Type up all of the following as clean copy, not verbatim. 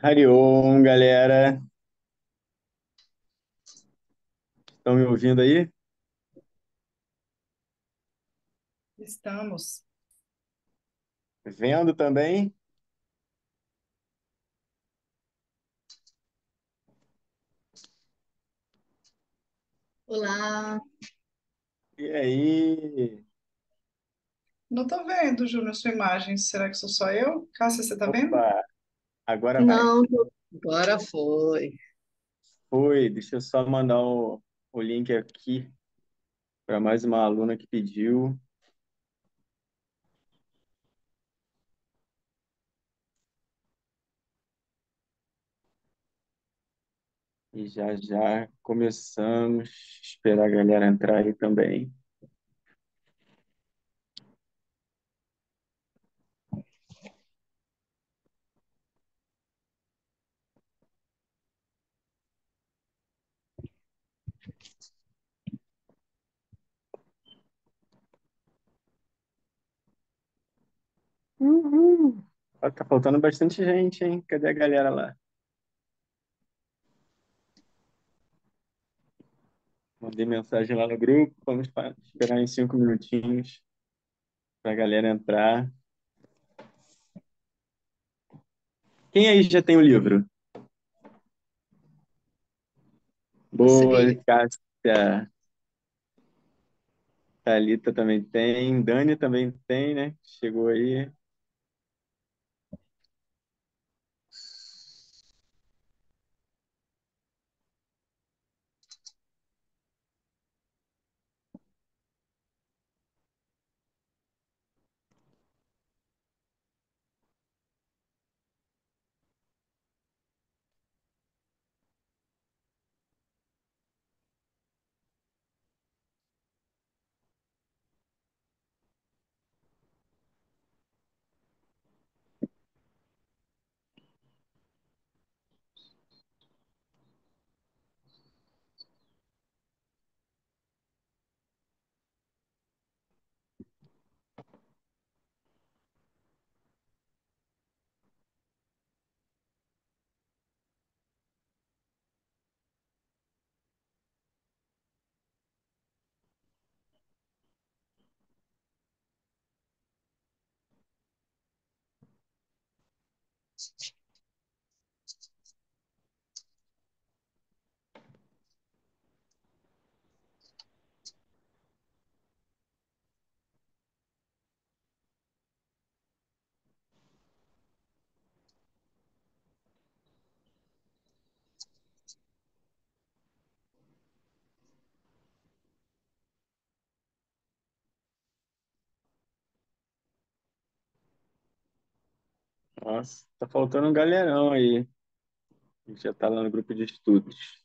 Hariom, galera. Estão me ouvindo aí? Estamos. Vendo também? Olá, E aí? Não estou vendo, Júnior, sua imagem. Será que sou só eu? Cássia, você está vendo? Opa, agora vai. não, agora foi. Oi, deixa eu só mandar o link aqui para mais uma aluna que pediu. E já já começamos. Esperar a galera entrar aí também. Uhul. Ó, tá faltando bastante gente, hein? Cadê a galera lá? Mandei mensagem lá no grupo. Vamos esperar em 5 minutinhos para a galera entrar. Quem aí já tem o livro? Boa, Consegui. Cássia. Thalita também tem. Dani também tem, né? Chegou aí. Nossa, tá faltando um galerão aí. A gente já tá lá no grupo de estudos.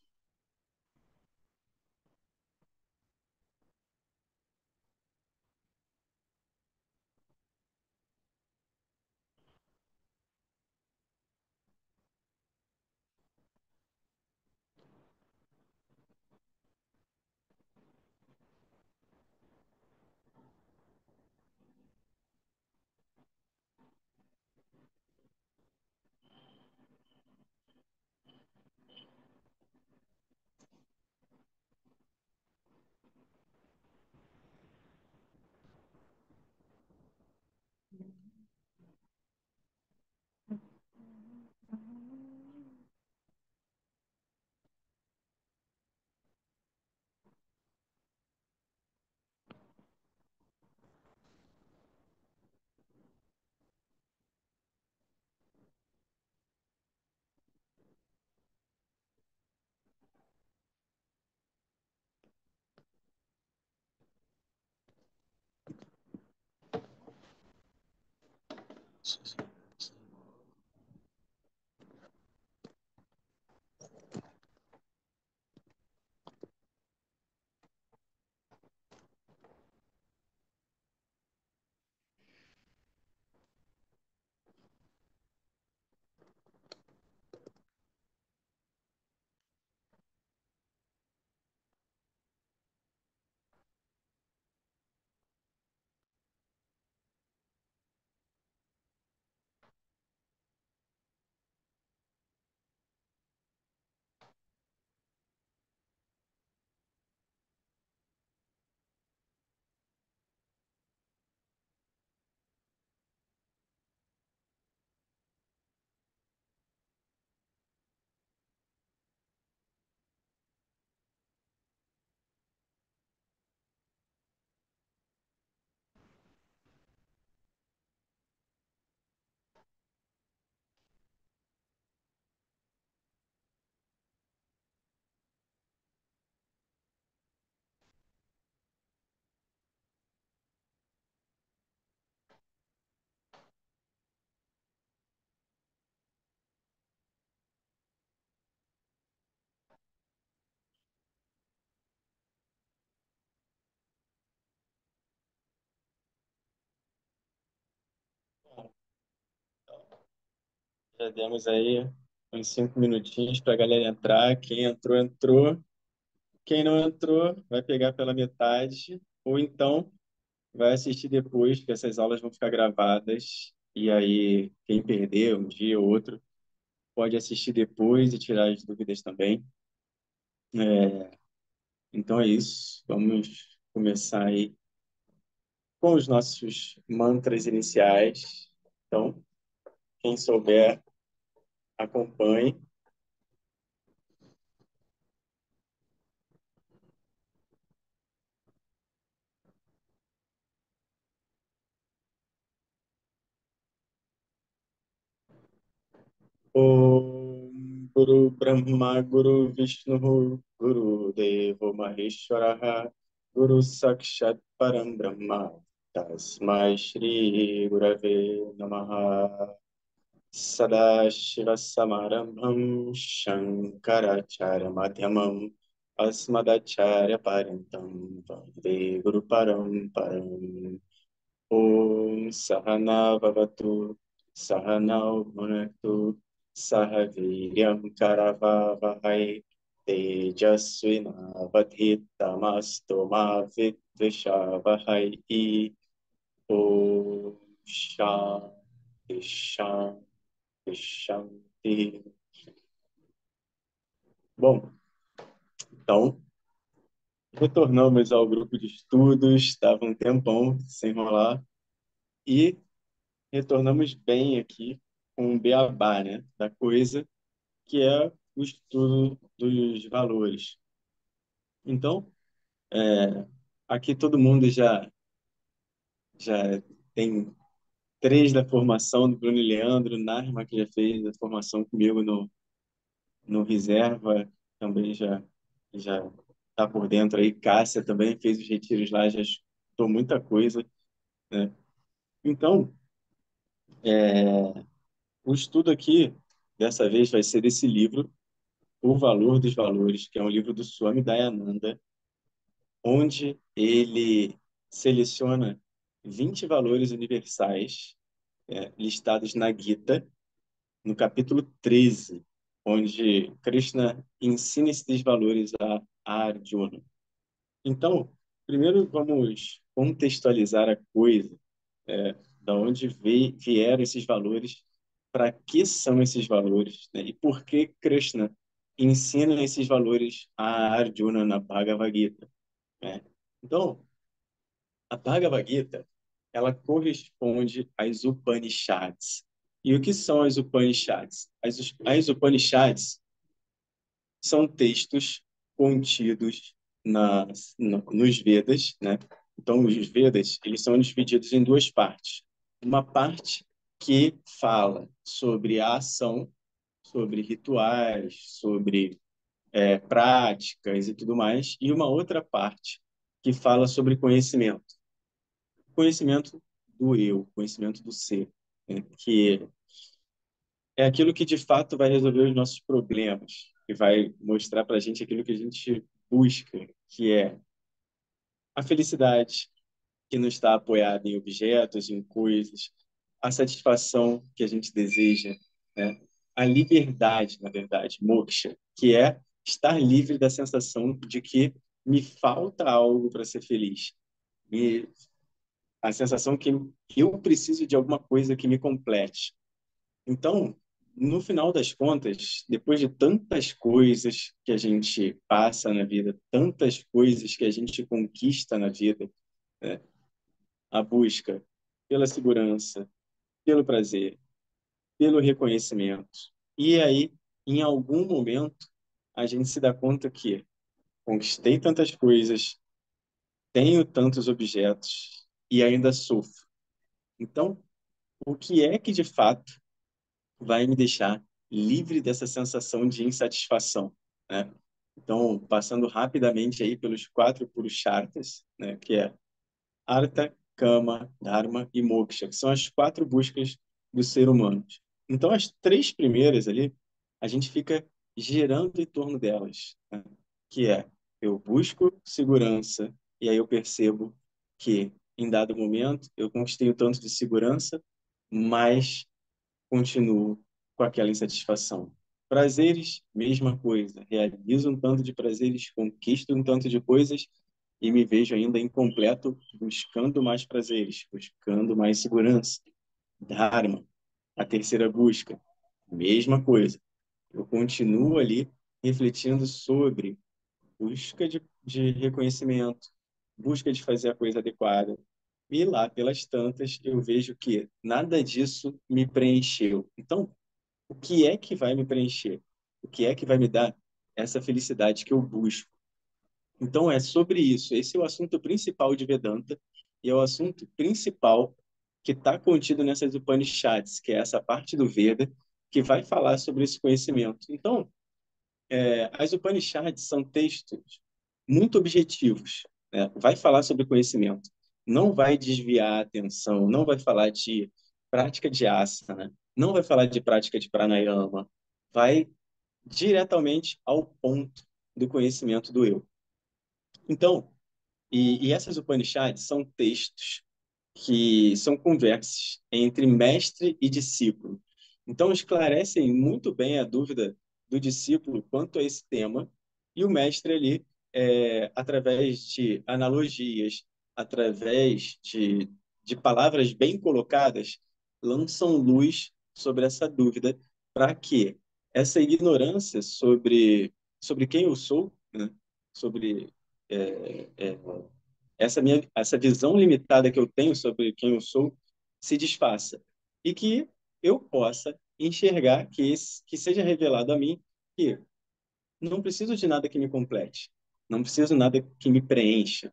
Já demos aí uns 5 minutinhos para a galera entrar. Quem entrou, entrou. Quem não entrou, vai pegar pela metade, ou então vai assistir depois, que essas aulas vão ficar gravadas. E aí, quem perder um dia ou outro, pode assistir depois e tirar as dúvidas também. Então é isso. Vamos começar aí com os nossos mantras iniciais. Então, quem souber, acompanhe. Om Guru Brahma Guru Vishnu Guru Devo Maheshwaraha Guru Sakshat Param Brahma Tasmai Shri Gurave Namaha Sadashiva Samarambham Shankaracharya Madhyamam Asmadacharya Parintam Vande Guru Param Om Sahana Vavatu Sahanau Bhunaktu Sahaviryam Karavavahai Tejasvinavadhitamastu Ma Vidvishavahai Om Shanti Shanti Shanti. Bom, então, retornamos ao grupo de estudos, estava um tempão sem rolar, e retornamos bem aqui com o beabá, né, da coisa, que é o estudo dos valores. Então, aqui todo mundo já tem três da formação do Bruno e Leandro, Narma, que já fez a formação comigo no Reserva, também já está por dentro aí. Cássia também fez os retiros lá, já escutou muita coisa, né? Então, o estudo aqui, dessa vez, vai ser desse livro, O Valor dos Valores, que é um livro do Swami Dayananda, onde ele seleciona 20 valores universais, listados na Gita, no capítulo 13, onde Krishna ensina esses valores a Arjuna. Então, primeiro vamos contextualizar a coisa, da onde vieram esses valores, para que são esses valores, né? E por que Krishna ensina esses valores a Arjuna na Bhagavad Gita, né? Então, a Bhagavad Gita, ela corresponde às Upanishads. E o que são as Upanishads? As Upanishads são textos contidos nos Vedas, né? Então, os Vedas, eles são divididos em duas partes. Uma parte que fala sobre a ação, sobre rituais, sobre práticas e tudo mais, e uma outra parte que fala sobre conhecimento. Conhecimento do eu, conhecimento do ser, né? Que é aquilo que de fato vai resolver os nossos problemas, que vai mostrar para a gente aquilo que a gente busca, que é a felicidade, que não está apoiada em objetos, em coisas, a satisfação que a gente deseja, né? A liberdade, na verdade, moksha, que é estar livre da sensação de que me falta algo para ser feliz. E a sensação que eu preciso de alguma coisa que me complete. Então, no final das contas, depois de tantas coisas que a gente passa na vida, tantas coisas que a gente conquista na vida, né? A busca pela segurança, pelo prazer, pelo reconhecimento. E aí, em algum momento, a gente se dá conta que conquistei tantas coisas, tenho tantos objetos e ainda sofro. Então, o que é que de fato vai me deixar livre dessa sensação de insatisfação, né? Então, passando rapidamente aí pelos quatro purusharthas, né, que é Artha, Kama, Dharma e Moksha, que são as quatro buscas do ser humano. Então, as três primeiras ali, a gente fica girando em torno delas, né? Que é, eu busco segurança, e aí eu percebo que, em dado momento, eu conquistei o tanto de segurança, mas continuo com aquela insatisfação. Prazeres, mesma coisa. Realizo um tanto de prazeres, conquisto um tanto de coisas e me vejo ainda incompleto, buscando mais prazeres, buscando mais segurança. Dharma, a terceira busca, mesma coisa. Eu continuo ali refletindo sobre busca de reconhecimento, busca de fazer a coisa adequada. E lá, pelas tantas, eu vejo que nada disso me preencheu. Então, o que é que vai me preencher? O que é que vai me dar essa felicidade que eu busco? Então, é sobre isso. Esse é o assunto principal de Vedanta e é o assunto principal que está contido nessas Upanishads, que é essa parte do Veda que vai falar sobre esse conhecimento. Então, as Upanishads são textos muito objetivos, né? Vai falar sobre conhecimento, não vai desviar a atenção, não vai falar de prática de asana, não vai falar de prática de pranayama, vai diretamente ao ponto do conhecimento do eu. Então, e essas Upanishads são textos que são conversas entre mestre e discípulo. Então, esclarecem muito bem a dúvida do discípulo quanto a esse tema, e o mestre ali, através de analogias, através de palavras bem colocadas, lançam luz sobre essa dúvida para que essa ignorância sobre quem eu sou, né? Sobre é, é, essa visão limitada que eu tenho sobre quem eu sou se desfaça e que eu possa enxergar que seja revelado a mim que não preciso de nada que me complete, não preciso de nada que me preencha.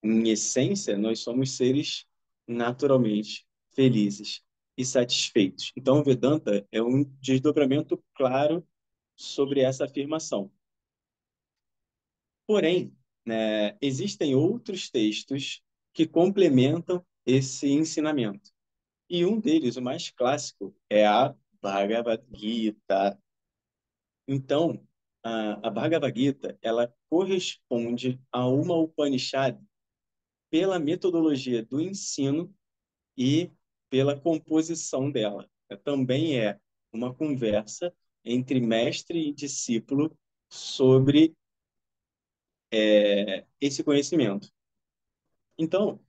Em essência, nós somos seres naturalmente felizes e satisfeitos. Então, o Vedanta é um desdobramento claro sobre essa afirmação. Porém, né, existem outros textos que complementam esse ensinamento. E um deles, o mais clássico, é a Bhagavad Gita. Então, a Bhagavad Gita, ela corresponde a uma Upanishad pela metodologia do ensino e pela composição dela. Também é uma conversa entre mestre e discípulo sobre esse conhecimento. Então,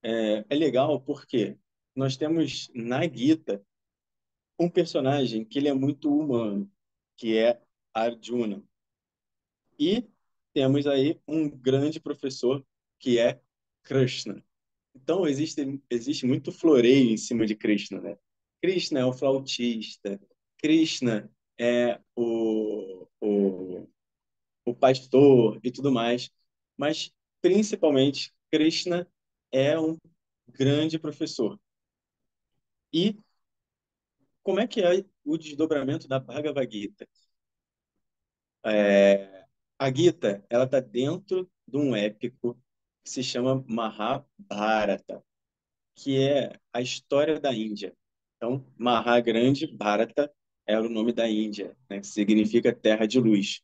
é legal porque nós temos na Gita um personagem que ele é muito humano, que é Arjuna. E temos aí um grande professor que é Krishna. Então existe muito floreio em cima de Krishna, né? Krishna é o flautista, Krishna é o pastor e tudo mais, mas principalmente Krishna é um grande professor. E como é que é o desdobramento da Bhagavad Gita? A Gita, ela está dentro de um épico que se chama Mahabharata, que é a história da Índia. Então, Maha grande, Bharata era o nome da Índia, né, que significa terra de luz.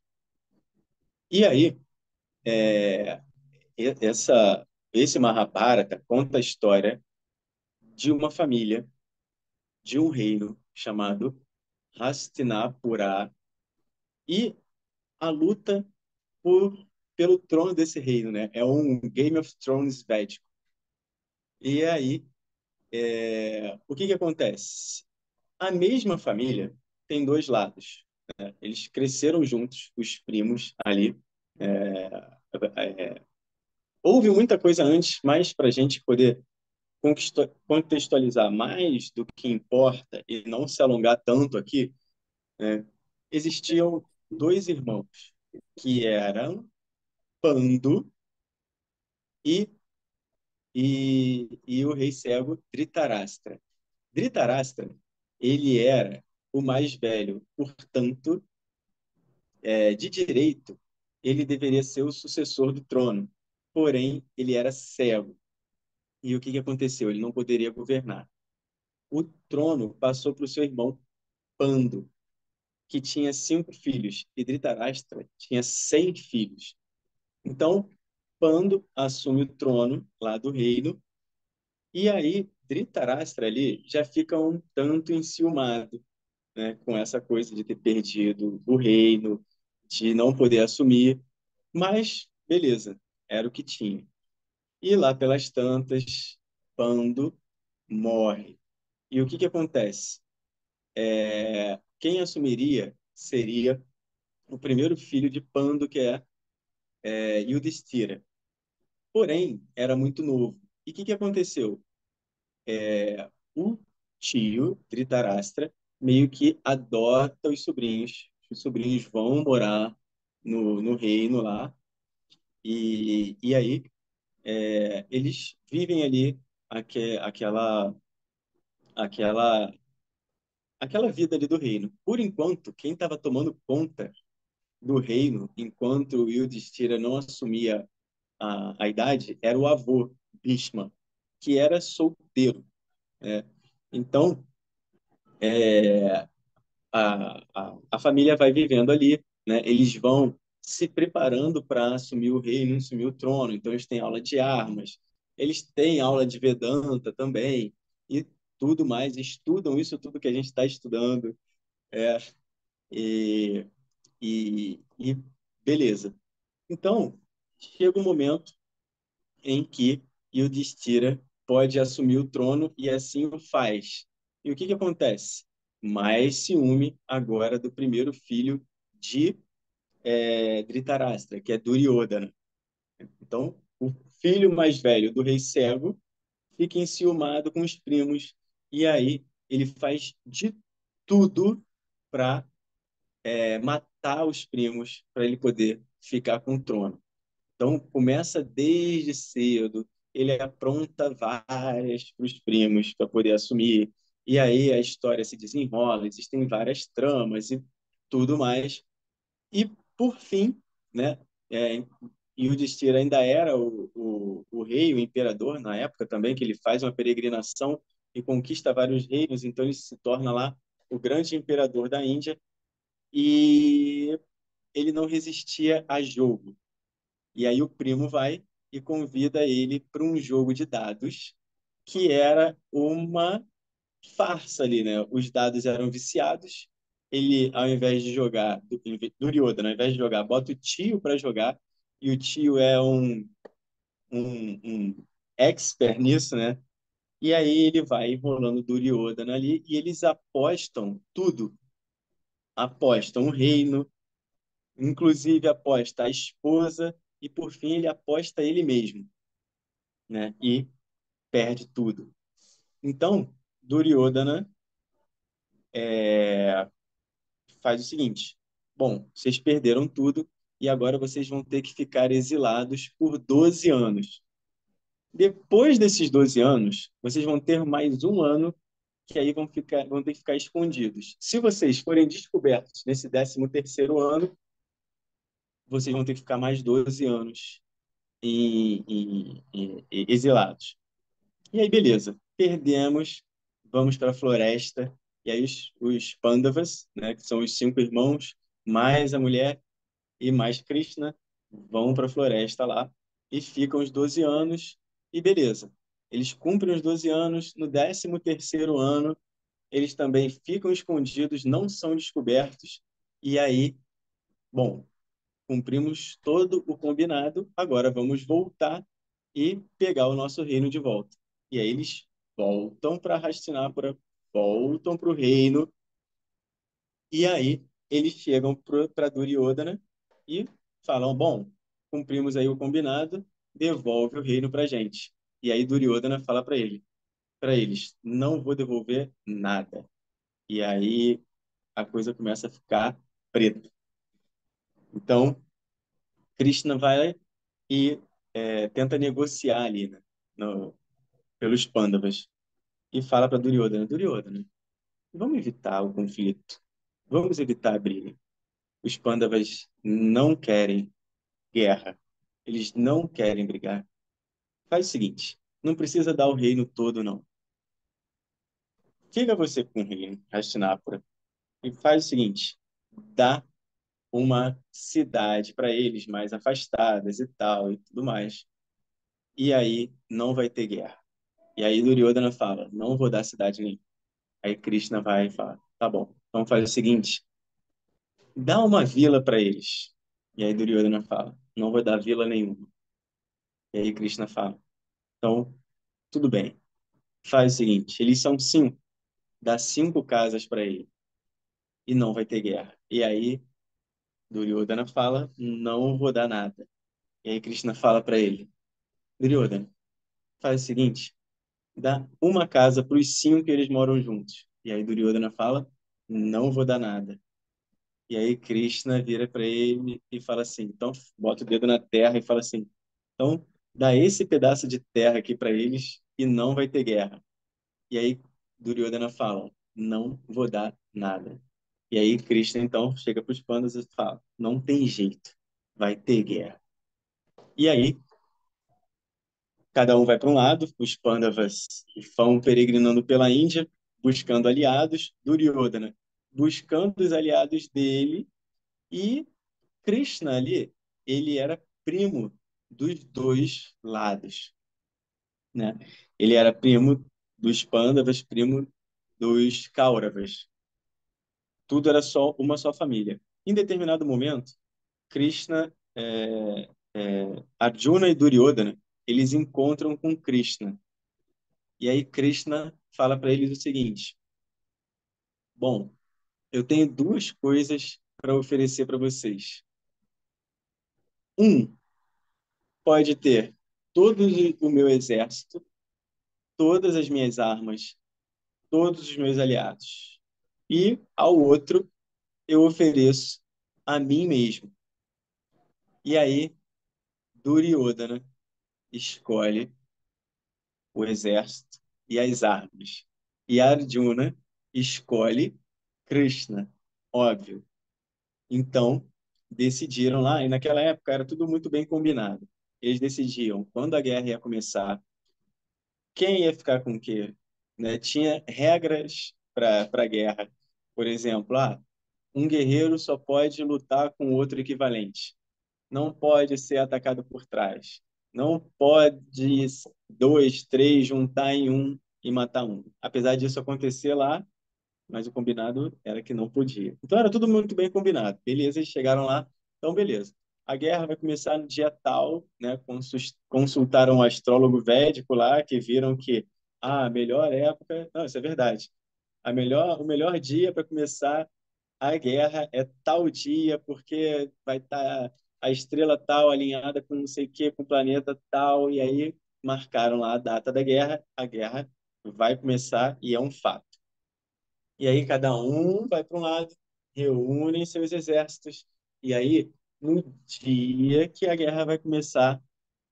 E aí, esse Mahabharata conta a história de uma família, de um reino chamado Hastinapura e a luta por, pelo trono desse reino, né? É um Game of Thrones védico. E aí, o que que acontece? A mesma família tem dois lados. Eles cresceram juntos, os primos ali. Houve muita coisa antes, mas para a gente poder contextualizar mais do que importa e não se alongar tanto aqui, né, existiam dois irmãos que eram Pandu e, e o rei cego Dhritarashtra. Dhritarashtra, ele era o mais velho, portanto, de direito, ele deveria ser o sucessor do trono. Porém, ele era cego. E o que que aconteceu? Ele não poderia governar. O trono passou para o seu irmão Pando, que tinha 5 filhos, e Dhritarashtra tinha 100 filhos. Então, Pando assume o trono lá do reino, e aí Dhritarashtra ali já fica um tanto enciumado, né, com essa coisa de ter perdido o reino, de não poder assumir, mas beleza, era o que tinha. E lá pelas tantas, Pando morre. E o que que acontece? Quem assumiria seria o primeiro filho de Pando, que é Yudhishthira. Porém, era muito novo. E o que que aconteceu? O tio, Dhritarashtra, meio que adota os sobrinhos. Os sobrinhos vão morar no reino lá. E aí, eles vivem ali aquela, aquela, aquela vida ali do reino. Por enquanto, quem estava tomando conta do reino, enquanto o Yudhishthira não assumia a idade, era o avô, Bhishma, que era solteiro, né? Então, a família vai vivendo ali, né? Eles vão se preparando para assumir o reino, assumir o trono. Então, eles têm aula de armas, eles têm aula de Vedanta também, e tudo mais, estudam isso tudo que a gente está estudando, é, e, e beleza. Então, chega um momento em que Yudhishthira pode assumir o trono e assim o faz. E o que que acontece? Mais ciúme agora do primeiro filho de Dhritarashtra, que é Duryodhana. Então, o filho mais velho do rei cego fica enciumado com os primos e aí ele faz de tudo para matar os primos para ele poder ficar com o trono. Então, começa desde cedo, ele apronta várias para os primos para poder assumir, e aí a história se desenrola, existem várias tramas e tudo mais. E, por fim, né, é, Yudhishthira ainda era o rei, o imperador, na época também, que ele faz uma peregrinação e conquista vários reinos, então ele se torna lá o grande imperador da Índia, e ele não resistia a jogo. E aí o primo vai e convida ele para um jogo de dados, que era uma farsa ali, né? Os dados eram viciados. Ele, ao invés de jogar, Duryodhana, ao invés de jogar, bota o tio para jogar, e o tio é um expert nisso, né? E aí ele vai enrolando Duryodhana ali e eles apostam tudo. Apostam o reino, inclusive aposta a esposa, e por fim ele aposta ele mesmo, né? E perde tudo. Então, Duryodhana faz o seguinte: bom, vocês perderam tudo e agora vocês vão ter que ficar exilados por 12 anos. Depois desses 12 anos, vocês vão ter mais um ano que aí vão ter que ficar escondidos. Se vocês forem descobertos nesse 13º ano, vocês vão ter que ficar mais 12 anos exilados. E aí, beleza. Perdemos, vamos para a floresta. E aí os Pandavas, né, que são os 5 irmãos, mais a mulher e mais Krishna, vão para a floresta lá e ficam os 12 anos. E beleza. Eles cumprem os 12 anos. No 13º ano, eles também ficam escondidos, não são descobertos. E aí, bom, cumprimos todo o combinado, agora vamos voltar e pegar o nosso reino de volta. E aí eles voltam para Hastinapura, voltam para o reino, e aí eles chegam para Duryodhana e falam, bom, cumprimos aí o combinado, devolve o reino para gente. E aí Duryodhana fala para eles, não vou devolver nada. E aí a coisa começa a ficar preta. Então, Krishna vai e tenta negociar ali, né, pelos Pandavas e fala para Duryodhana, Duryodhana, vamos evitar o conflito, vamos evitar a briga. Os Pandavas não querem guerra, eles não querem brigar. Faz o seguinte, não precisa dar o reino todo, não. Fica você com o reino, Hastinapura, e faz o seguinte, dá uma cidade para eles mais afastadas e tal e tudo mais. E aí não vai ter guerra. E aí Duryodhana fala, não vou dar cidade nenhuma. Aí Krishna vai e fala, tá bom, Então faz o seguinte, dá uma vila para eles. E aí Duryodhana fala, não vou dar vila nenhuma. E aí Krishna fala, então, tudo bem. Faz o seguinte, eles são 5, dá 5 casas para ele e não vai ter guerra. E aí Duryodhana fala, não vou dar nada. E aí Krishna fala para ele, Duryodhana, faz o seguinte, dá uma casa para os 5 que eles moram juntos. E aí Duryodhana fala, não vou dar nada. E aí Krishna vira para ele e fala assim, então bota o dedo na terra e fala assim, então dá esse pedaço de terra aqui para eles e não vai ter guerra. E aí Duryodhana fala, não vou dar nada. E aí Krishna então chega para os pandas e fala, não tem jeito, vai ter guerra. E aí cada um vai para um lado, os Pandavas vão peregrinando pela Índia, buscando aliados, Duryodhana buscando os aliados dele, e Krishna ali, ele era primo dos dois lados, né? Ele era primo dos Pandavas, primo dos Kauravas. Tudo era só uma só família. Em determinado momento, Krishna, Arjuna e Duryodhana, eles encontram com Krishna. E aí Krishna fala para eles o seguinte: bom, eu tenho duas coisas para oferecer para vocês. Um, pode ter todo o meu exército, todas as minhas armas, todos os meus aliados. E ao outro, eu ofereço a mim mesmo. E aí, Duryodhana escolhe o exército e as armas. E Arjuna escolhe Krishna, óbvio. Então, decidiram lá, e naquela época era tudo muito bem combinado. Eles decidiam quando a guerra ia começar, quem ia ficar com o quê, né? Tinha regras para a guerra. Por exemplo, um guerreiro só pode lutar com outro equivalente. Não pode ser atacado por trás. Não pode dois, três juntar em um e matar um. Apesar disso acontecer lá, mas o combinado era que não podia. Então era tudo muito bem combinado. Beleza, eles chegaram lá, então beleza. A guerra vai começar no dia tal, né? Consultaram um astrólogo védico lá, que viram que a melhor época, não, isso é verdade. O melhor dia para começar a guerra é tal dia, porque vai estar a estrela tal alinhada com não sei o que, com o planeta tal, e aí marcaram lá a data da guerra, a guerra vai começar e é um fato. E aí cada um vai para um lado, reúnem seus exércitos, e aí no dia que a guerra vai começar,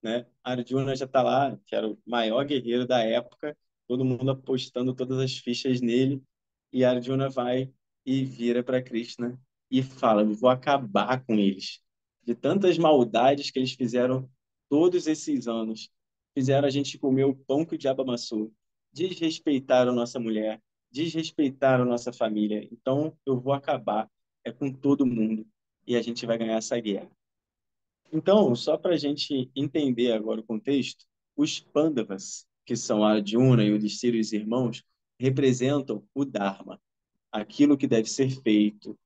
né? Arjuna já está lá, que era o maior guerreiro da época, todo mundo apostando todas as fichas nele, e Arjuna vai e vira para Krishna e fala: "Eu vou acabar com eles. De tantas maldades que eles fizeram todos esses anos, fizeram a gente comer o pão que o diabo amassou, desrespeitaram nossa mulher, desrespeitaram nossa família. Então eu vou acabar com todo mundo e a gente vai ganhar essa guerra." Então, só para a gente entender agora o contexto, os Pandavas, que são a Arjuna e o Yudhishthira, os irmãos, representam o Dharma, aquilo que deve ser feito,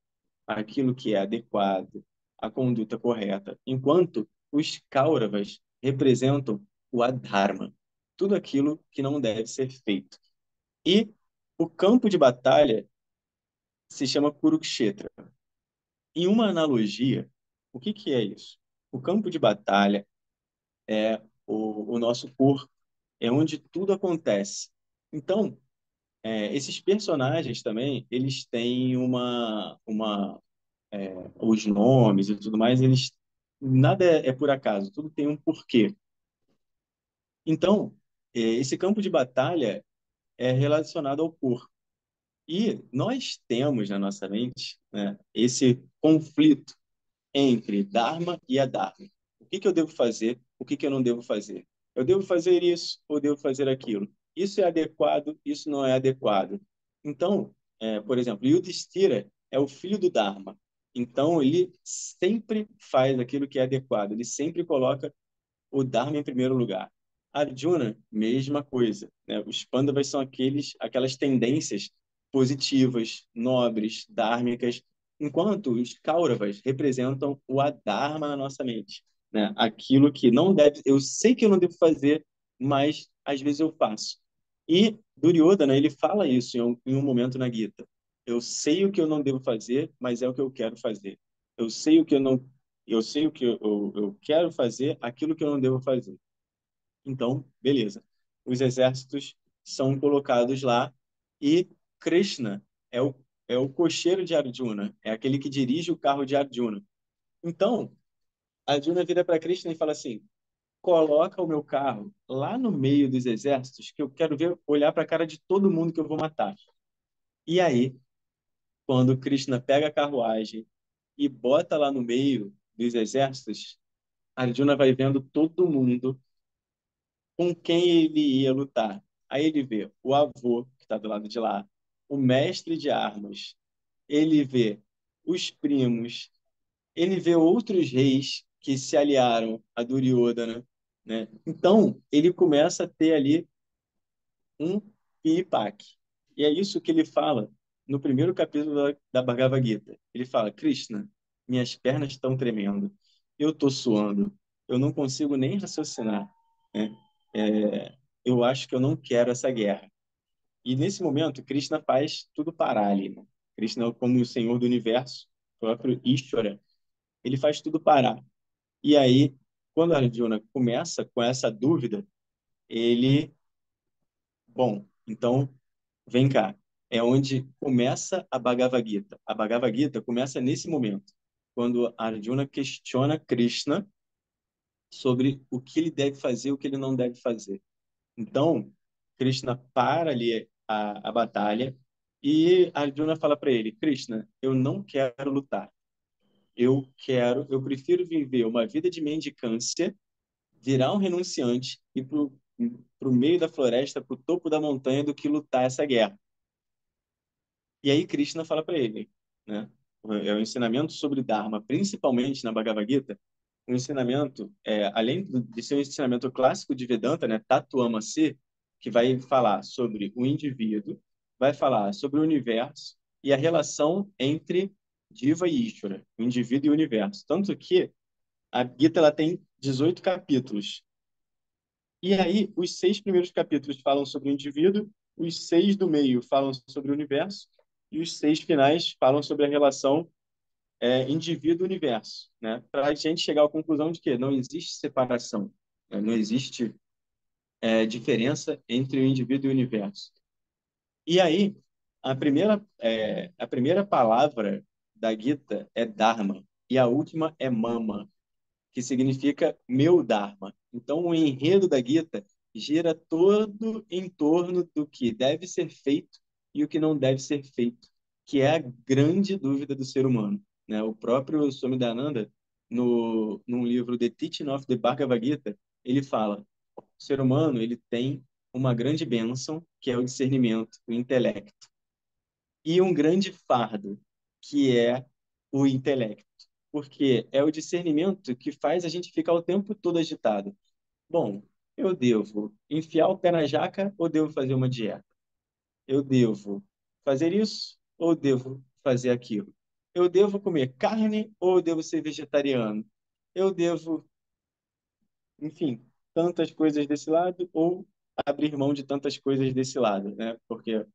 aquilo que é adequado, a conduta correta, enquanto os Kauravas representam o Adharma, tudo aquilo que não deve ser feito. E o campo de batalha se chama Kurukshetra. Em uma analogia, o que que é isso? O campo de batalha é o nosso corpo, é onde tudo acontece. Então, esses personagens também, eles têm os nomes e tudo mais, eles nada é por acaso, tudo tem um porquê. Então, esse campo de batalha é relacionado ao corpo. E nós temos na nossa mente, né, esse conflito entre Dharma e Adharma. O que que eu devo fazer? O que que eu não devo fazer? Eu devo fazer isso ou devo fazer aquilo? Isso é adequado, isso não é adequado. Então, por exemplo, Yudhishthira é o filho do Dharma. Então, ele sempre faz aquilo que é adequado. Ele sempre coloca o Dharma em primeiro lugar. Arjuna, mesma coisa, né? Os Pandavas são aquelas tendências positivas, nobres, dhármicas, enquanto os Kauravas representam o adharma na nossa mente, né? Aquilo que não deve, eu sei que eu não devo fazer, mas às vezes eu faço. E Duryodhana, ele fala isso em um momento na Gita. Eu sei o que eu não devo fazer, mas é o que eu quero fazer. Eu sei o que eu não, eu sei o que eu quero fazer, aquilo que eu não devo fazer. Então, beleza. Os exércitos são colocados lá e Krishna é o, é o cocheiro de Arjuna, é aquele que dirige o carro de Arjuna. Então, Arjuna vira para Krishna e fala assim: coloca o meu carro lá no meio dos exércitos, que eu quero ver, olhar para a cara de todo mundo que eu vou matar. E aí, quando Krishna pega a carruagem e bota lá no meio dos exércitos, Arjuna vai vendo todo mundo com quem ele ia lutar. Aí ele vê o avô, que está do lado de lá, o mestre de armas, ele vê os primos, ele vê outros reis que se aliaram a Duryodhana, né? Então, ele começa a ter ali um piripaque. E é isso que ele fala no primeiro capítulo da Bhagavad Gita. Ele fala: Krishna, minhas pernas estão tremendo, eu estou suando, eu não consigo nem raciocinar, né? Eu acho que eu não quero essa guerra. E nesse momento, Krishna faz tudo parar ali, né? Krishna, como o Senhor do Universo, o próprio Ishvara, ele faz tudo parar. E aí, quando Arjuna começa com essa dúvida, ele, bom, então vem cá, é onde começa a Bhagavad Gita. A Bhagavad Gita começa nesse momento, quando Arjuna questiona Krishna sobre o que ele deve fazer e o que ele não deve fazer. Então, Krishna para ali a batalha e Arjuna fala para ele: Krishna, eu não quero lutar. Eu prefiro viver uma vida de mendicância, virar um renunciante e pro meio da floresta, pro topo da montanha, do que lutar essa guerra. E aí Krishna fala para ele, né? É o ensinamento sobre Dharma, principalmente na Bhagavad Gita, um ensinamento, além de ser um ensinamento clássico de Vedanta, né, Tatvamasi, que vai falar sobre o indivíduo, vai falar sobre o universo e a relação entre Jiva e Ishvara, o indivíduo e o universo. Tanto que a Gita ela tem 18 capítulos. E aí, os 6 primeiros capítulos falam sobre o indivíduo, os 6 do meio falam sobre o universo, e os 6 finais falam sobre a relação indivíduo-universo, né? Para a gente chegar à conclusão de que não existe separação, né? Não existe diferença entre o indivíduo e o universo. E aí, a primeira palavra da Gita é Dharma, e a última é Mama, que significa meu Dharma. Então, o enredo da Gita gira todo em torno do que deve ser feito e o que não deve ser feito, que é a grande dúvida do ser humano, né? O próprio Swami Dayananda, num livro The Teaching of the Bhagavad Gita, ele fala: o ser humano ele tem uma grande bênção, que é o discernimento, o intelecto, e um grande fardo, que é o intelecto, porque é o discernimento que faz a gente ficar o tempo todo agitado. Bom, eu devo enfiar o pé na jaca ou devo fazer uma dieta? Eu devo fazer isso ou devo fazer aquilo? Eu devo comer carne ou eu devo ser vegetariano? Eu devo, enfim, tantas coisas desse lado ou abrir mão de tantas coisas desse lado, né? Porque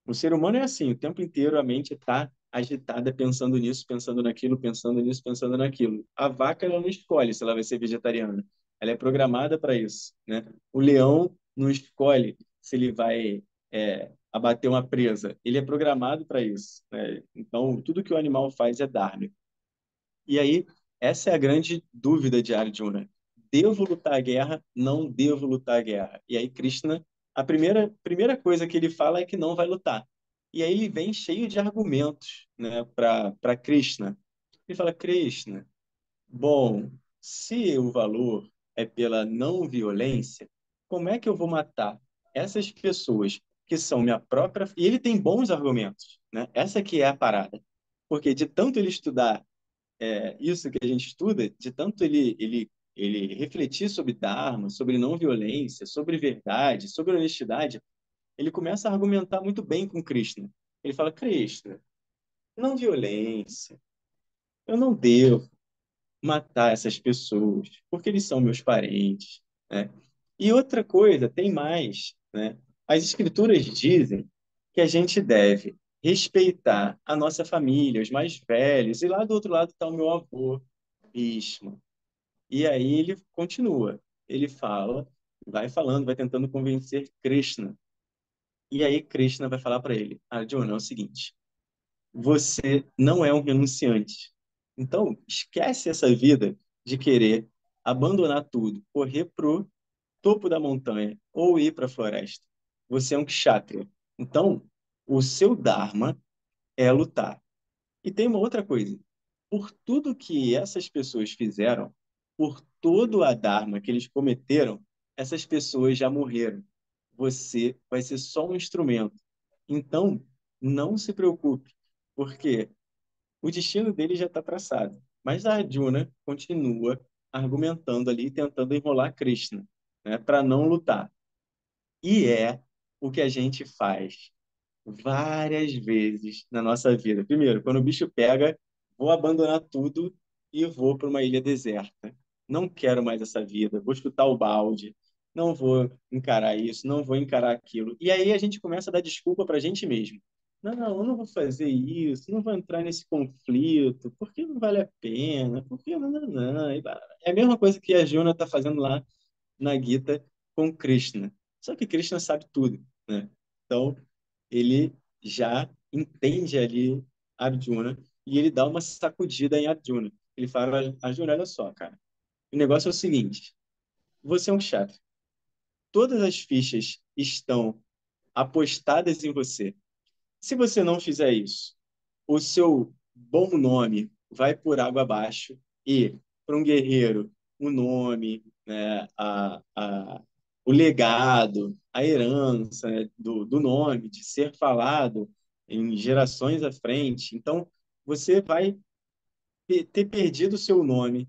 o ser humano é assim, o tempo inteiro a mente está agitada pensando nisso, pensando naquilo, pensando nisso, pensando naquilo. A vaca ela não escolhe se ela vai ser vegetariana. Ela é programada para isso, né? O leão não escolhe se ele vai abater uma presa. Ele é programado para isso, né? Então, tudo que o animal faz é dharma. E aí, essa é a grande dúvida de Arjuna. Devo lutar a guerra? Não devo lutar a guerra. E aí, Krishna, a primeira coisa que ele fala é que não vai lutar. E aí ele vem cheio de argumentos, né, para Krishna. Ele fala: Krishna, bom, se o valor é pela não violência, como é que eu vou matar essas pessoas que são minha própria... E ele tem bons argumentos, né? Essa que é a parada. Porque de tanto ele estudar isso que a gente estuda, de tanto ele refletir sobre Dharma, sobre não violência, sobre verdade, sobre honestidade, ele começa a argumentar muito bem com Krishna. Ele fala, Krishna, não violência. Eu não devo matar essas pessoas, porque eles são meus parentes, né? E outra coisa, tem mais, né? As escrituras dizem que a gente deve respeitar a nossa família, os mais velhos, e lá do outro lado está o meu avô, Bhishma. E aí ele continua, ele fala, vai falando, vai tentando convencer Krishna. E aí Krishna vai falar para ele, Arjuna, é o seguinte, você não é um renunciante. Então, esquece essa vida de querer abandonar tudo, correr pro topo da montanha ou ir para a floresta. Você é um kshatriya. Então, o seu dharma é lutar. E tem uma outra coisa. Por tudo que essas pessoas fizeram, por todo a dharma que eles cometeram, essas pessoas já morreram. Você vai ser só um instrumento. Então, não se preocupe, porque o destino dele já está traçado. Mas a Arjuna continua argumentando ali, tentando enrolar Krishna, né, para não lutar. E é o que a gente faz várias vezes na nossa vida. Primeiro, quando o bicho pega, vou abandonar tudo e vou para uma ilha deserta. Não quero mais essa vida, vou chutar o balde, não vou encarar isso, não vou encarar aquilo. E aí a gente começa a dar desculpa para a gente mesmo. Não, eu não vou fazer isso, não vou entrar nesse conflito, porque não vale a pena, porque não, não, não. É a mesma coisa que a Juna está fazendo lá na Gita com Krishna. Só que Krishna sabe tudo, né? Então, ele já entende ali Arjuna e ele dá uma sacudida em Arjuna. Ele fala, Arjuna, olha só, cara. O negócio é o seguinte, você é um kshatriya. Todas as fichas estão apostadas em você. Se você não fizer isso, o seu bom nome vai por água abaixo e, para um guerreiro, o nome, né, o legado, a herança, né, do nome, de ser falado em gerações à frente. Então, você vai ter perdido o seu nome.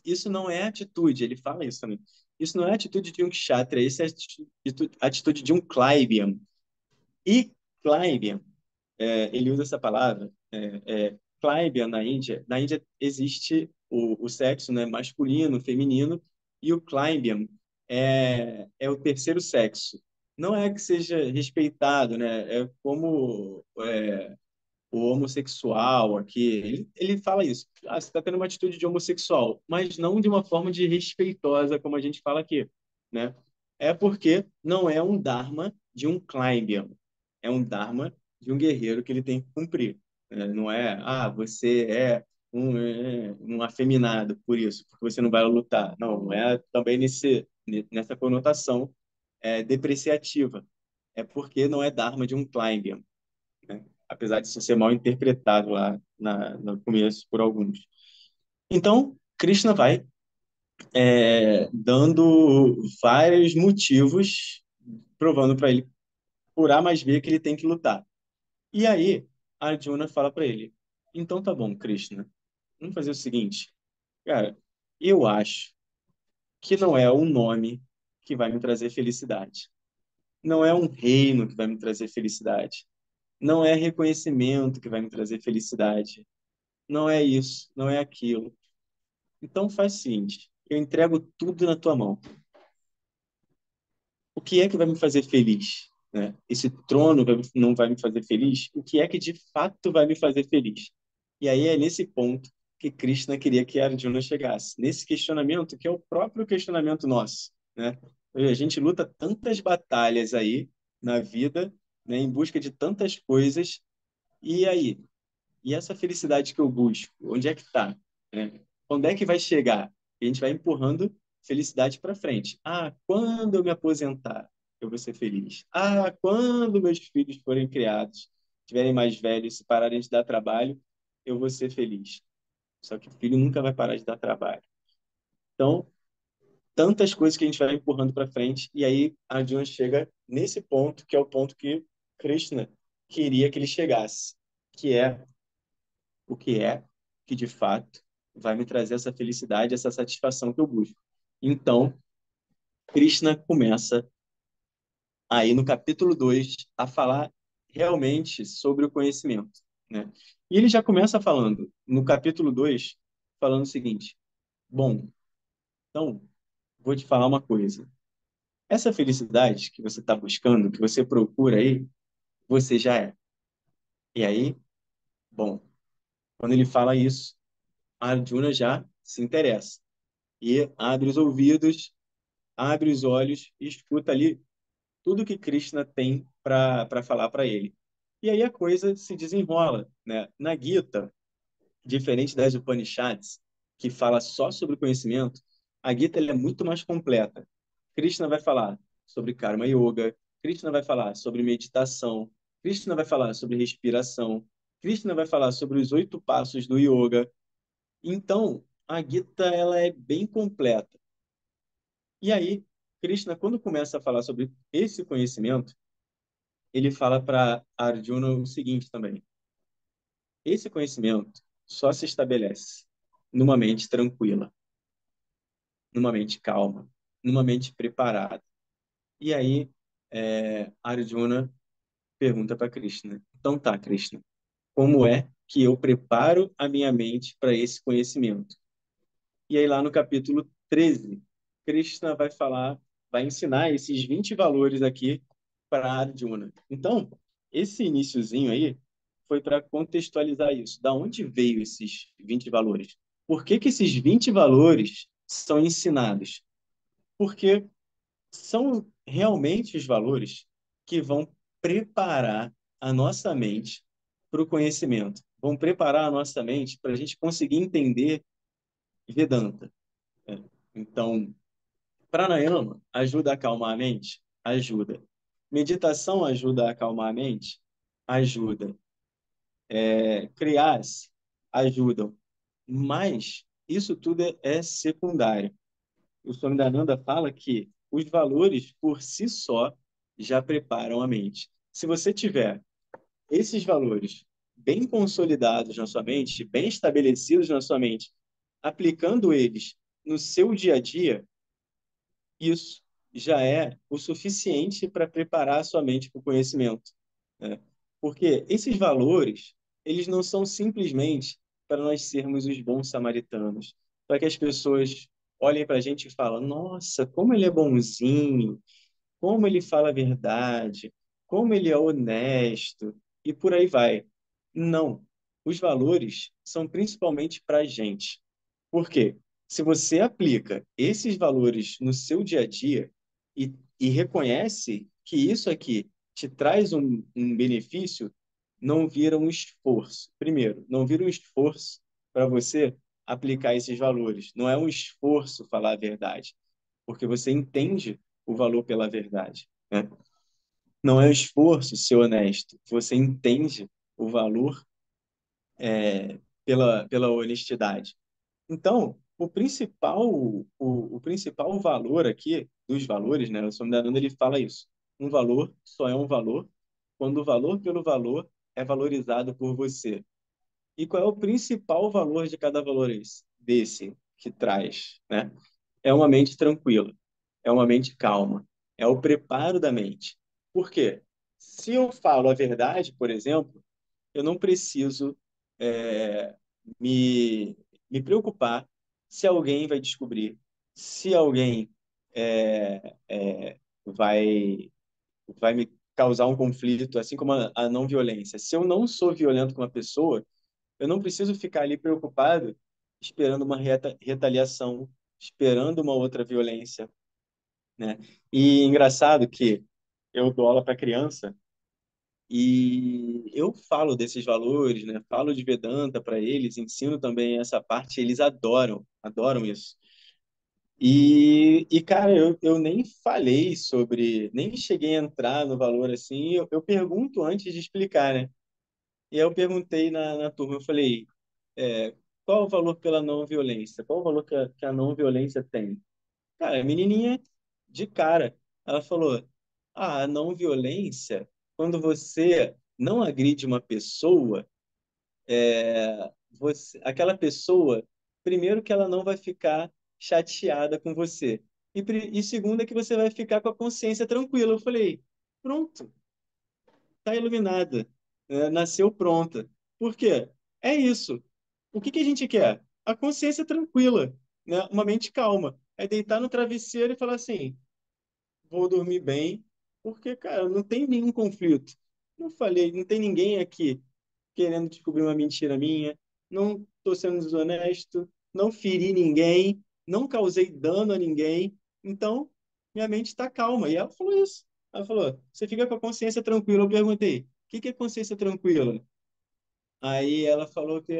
Isso não é atitude, ele fala isso também. Isso não é atitude de um kshatriya, isso é atitude de um Klaibian. E Klaibian ele usa essa palavra, Cleibia na Índia. Na Índia existe o sexo, né, masculino, feminino, e o Cleibian é o terceiro sexo. Não é que seja respeitado, né? É como o homossexual aqui. Ele fala isso. Ah, você está tendo uma atitude de homossexual, mas não de uma forma de respeitosa, como a gente fala aqui, né? É porque não é um dharma de um Cleibian, é um dharma de um guerreiro que ele tem que cumprir. Né? Não é, você um afeminado por isso, porque você não vai lutar. Não, não é também nessa conotação depreciativa. É porque não é dharma de um Cleibian, né? Apesar de isso ser mal interpretado lá no começo por alguns. Então, Krishna vai dando vários motivos, provando para ele, por A mais B, que ele tem que lutar. E aí, a Arjuna fala para ele, então tá bom, Krishna, vamos fazer o seguinte, cara, eu acho que não é um nome que vai me trazer felicidade. Não é um reino que vai me trazer felicidade. Não é reconhecimento que vai me trazer felicidade. Não é isso, não é aquilo. Então faz o seguinte, eu entrego tudo na tua mão. O que é que vai me fazer feliz? Né? Esse trono não vai me fazer feliz? O que é que de fato vai me fazer feliz? E aí é nesse ponto que Krishna queria que Arjuna chegasse. Nesse questionamento, que é o próprio questionamento nosso. Né? A gente luta tantas batalhas aí na vida, né, em busca de tantas coisas. E aí? E essa felicidade que eu busco, onde é que está? Né? Quando é que vai chegar? E a gente vai empurrando felicidade para frente. Quando eu me aposentar, eu vou ser feliz. Quando meus filhos forem criados, tiverem mais velhos, se pararem de dar trabalho, eu vou ser feliz. Só que o filho nunca vai parar de dar trabalho. Então, tantas coisas que a gente vai empurrando para frente, e aí a Arjuna chega nesse ponto, que é o ponto que Krishna queria que ele chegasse, que é o que é que de fato vai me trazer essa felicidade, essa satisfação que eu busco. Então, Krishna começa aí no capítulo 2 a falar realmente sobre o conhecimento, né? E ele já começa falando, no capítulo 2 falando o seguinte: bom, então, vou te falar uma coisa. Essa felicidade que você está buscando, que você procura aí, você já é. E aí, bom, quando ele fala isso, a Arjuna já se interessa e abre os ouvidos, abre os olhos e escuta ali tudo que Krishna tem para falar para ele. E aí a coisa se desenrola, né? Na Gita, diferente das Upanishads, que fala só sobre conhecimento, a Gita ela é muito mais completa. Krishna vai falar sobre Karma Yoga, Krishna vai falar sobre meditação, Krishna vai falar sobre respiração, Krishna vai falar sobre os 8 passos do yoga. Então, a Gita ela é bem completa. E aí, Krishna, quando começa a falar sobre esse conhecimento, ele fala para Arjuna o seguinte também: esse conhecimento só se estabelece numa mente tranquila, numa mente calma, numa mente preparada. E aí, Arjuna pergunta para Krishna: então tá, Krishna, como é que eu preparo a minha mente para esse conhecimento? E aí, lá no capítulo 13, Krishna vai falar, vai ensinar esses 20 valores aqui para Arjuna. Então, esse iniciozinho aí foi para contextualizar isso. Da onde veio esses 20 valores? Por que que esses 20 valores são ensinados? Porque são realmente os valores que vão preparar a nossa mente para o conhecimento, vão preparar a nossa mente para a gente conseguir entender Vedanta, né? Então, pranayama ajuda a acalmar a mente? Ajuda. Meditação ajuda a acalmar a mente? Ajuda. Kriyas ajudam. Mas isso tudo é secundário. O Swami Dananda fala que os valores por si só já preparam a mente. Se você tiver esses valores bem consolidados na sua mente, bem estabelecidos na sua mente, aplicando eles no seu dia a dia, isso já é o suficiente para preparar a sua mente para o conhecimento, né? Porque esses valores, eles não são simplesmente para nós sermos os bons samaritanos, para que as pessoas olhem para a gente e falem: nossa, como ele é bonzinho, como ele fala a verdade, como ele é honesto, e por aí vai. Não. Os valores são principalmente para a gente. Por quê? Se você aplica esses valores no seu dia a dia e reconhece que isso aqui te traz um benefício, não vira um esforço. Primeiro, não vira um esforço para você aplicar esses valores. Não é um esforço falar a verdade, porque você entende o valor pela verdade, né? Não é um esforço ser honesto, você entende o valor pela honestidade. Então, o principal valor aqui, dos valores, né? O Sombra ele fala isso. Um valor só é um valor quando o valor pelo valor é valorizado por você. E qual é o principal valor de cada valor desse que traz, né? É uma mente tranquila, é uma mente calma, é o preparo da mente. Por quê? Se eu falo a verdade, por exemplo, eu não preciso é, me, me preocupar se alguém vai descobrir, se alguém vai, vai me causar um conflito, assim como a não violência. Se eu não sou violento com uma pessoa, eu não preciso ficar ali preocupado esperando uma retaliação, esperando uma outra violência, né? E engraçado que eu dou aula para criança e eu falo desses valores, né? Falo de Vedanta para eles, ensino também essa parte, eles adoram, adoram isso. Cara, eu nem falei sobre, nem cheguei a entrar no valor assim, eu pergunto antes de explicar, né? E aí eu perguntei na turma, eu falei, qual o valor pela não violência? Qual o valor que a não violência tem? Cara, a menininha de cara, ela falou: ah, a não violência, quando você não agride uma pessoa, aquela pessoa, primeiro que ela não vai ficar chateada com você. E segundo é que você vai ficar com a consciência tranquila. Eu falei, pronto, está iluminada, nasceu pronta. Por quê? É isso. O que que a gente quer? A consciência tranquila, né? Uma mente calma. É deitar no travesseiro e falar assim, vou dormir bem, porque, cara, não tem nenhum conflito. Não falei, não tem ninguém aqui querendo descobrir uma mentira minha, não estou sendo desonesto, não feri ninguém, não causei dano a ninguém, então minha mente está calma. E ela falou isso. Ela falou: você fica com a consciência tranquila. Eu perguntei: o que que é consciência tranquila? Aí ela falou que,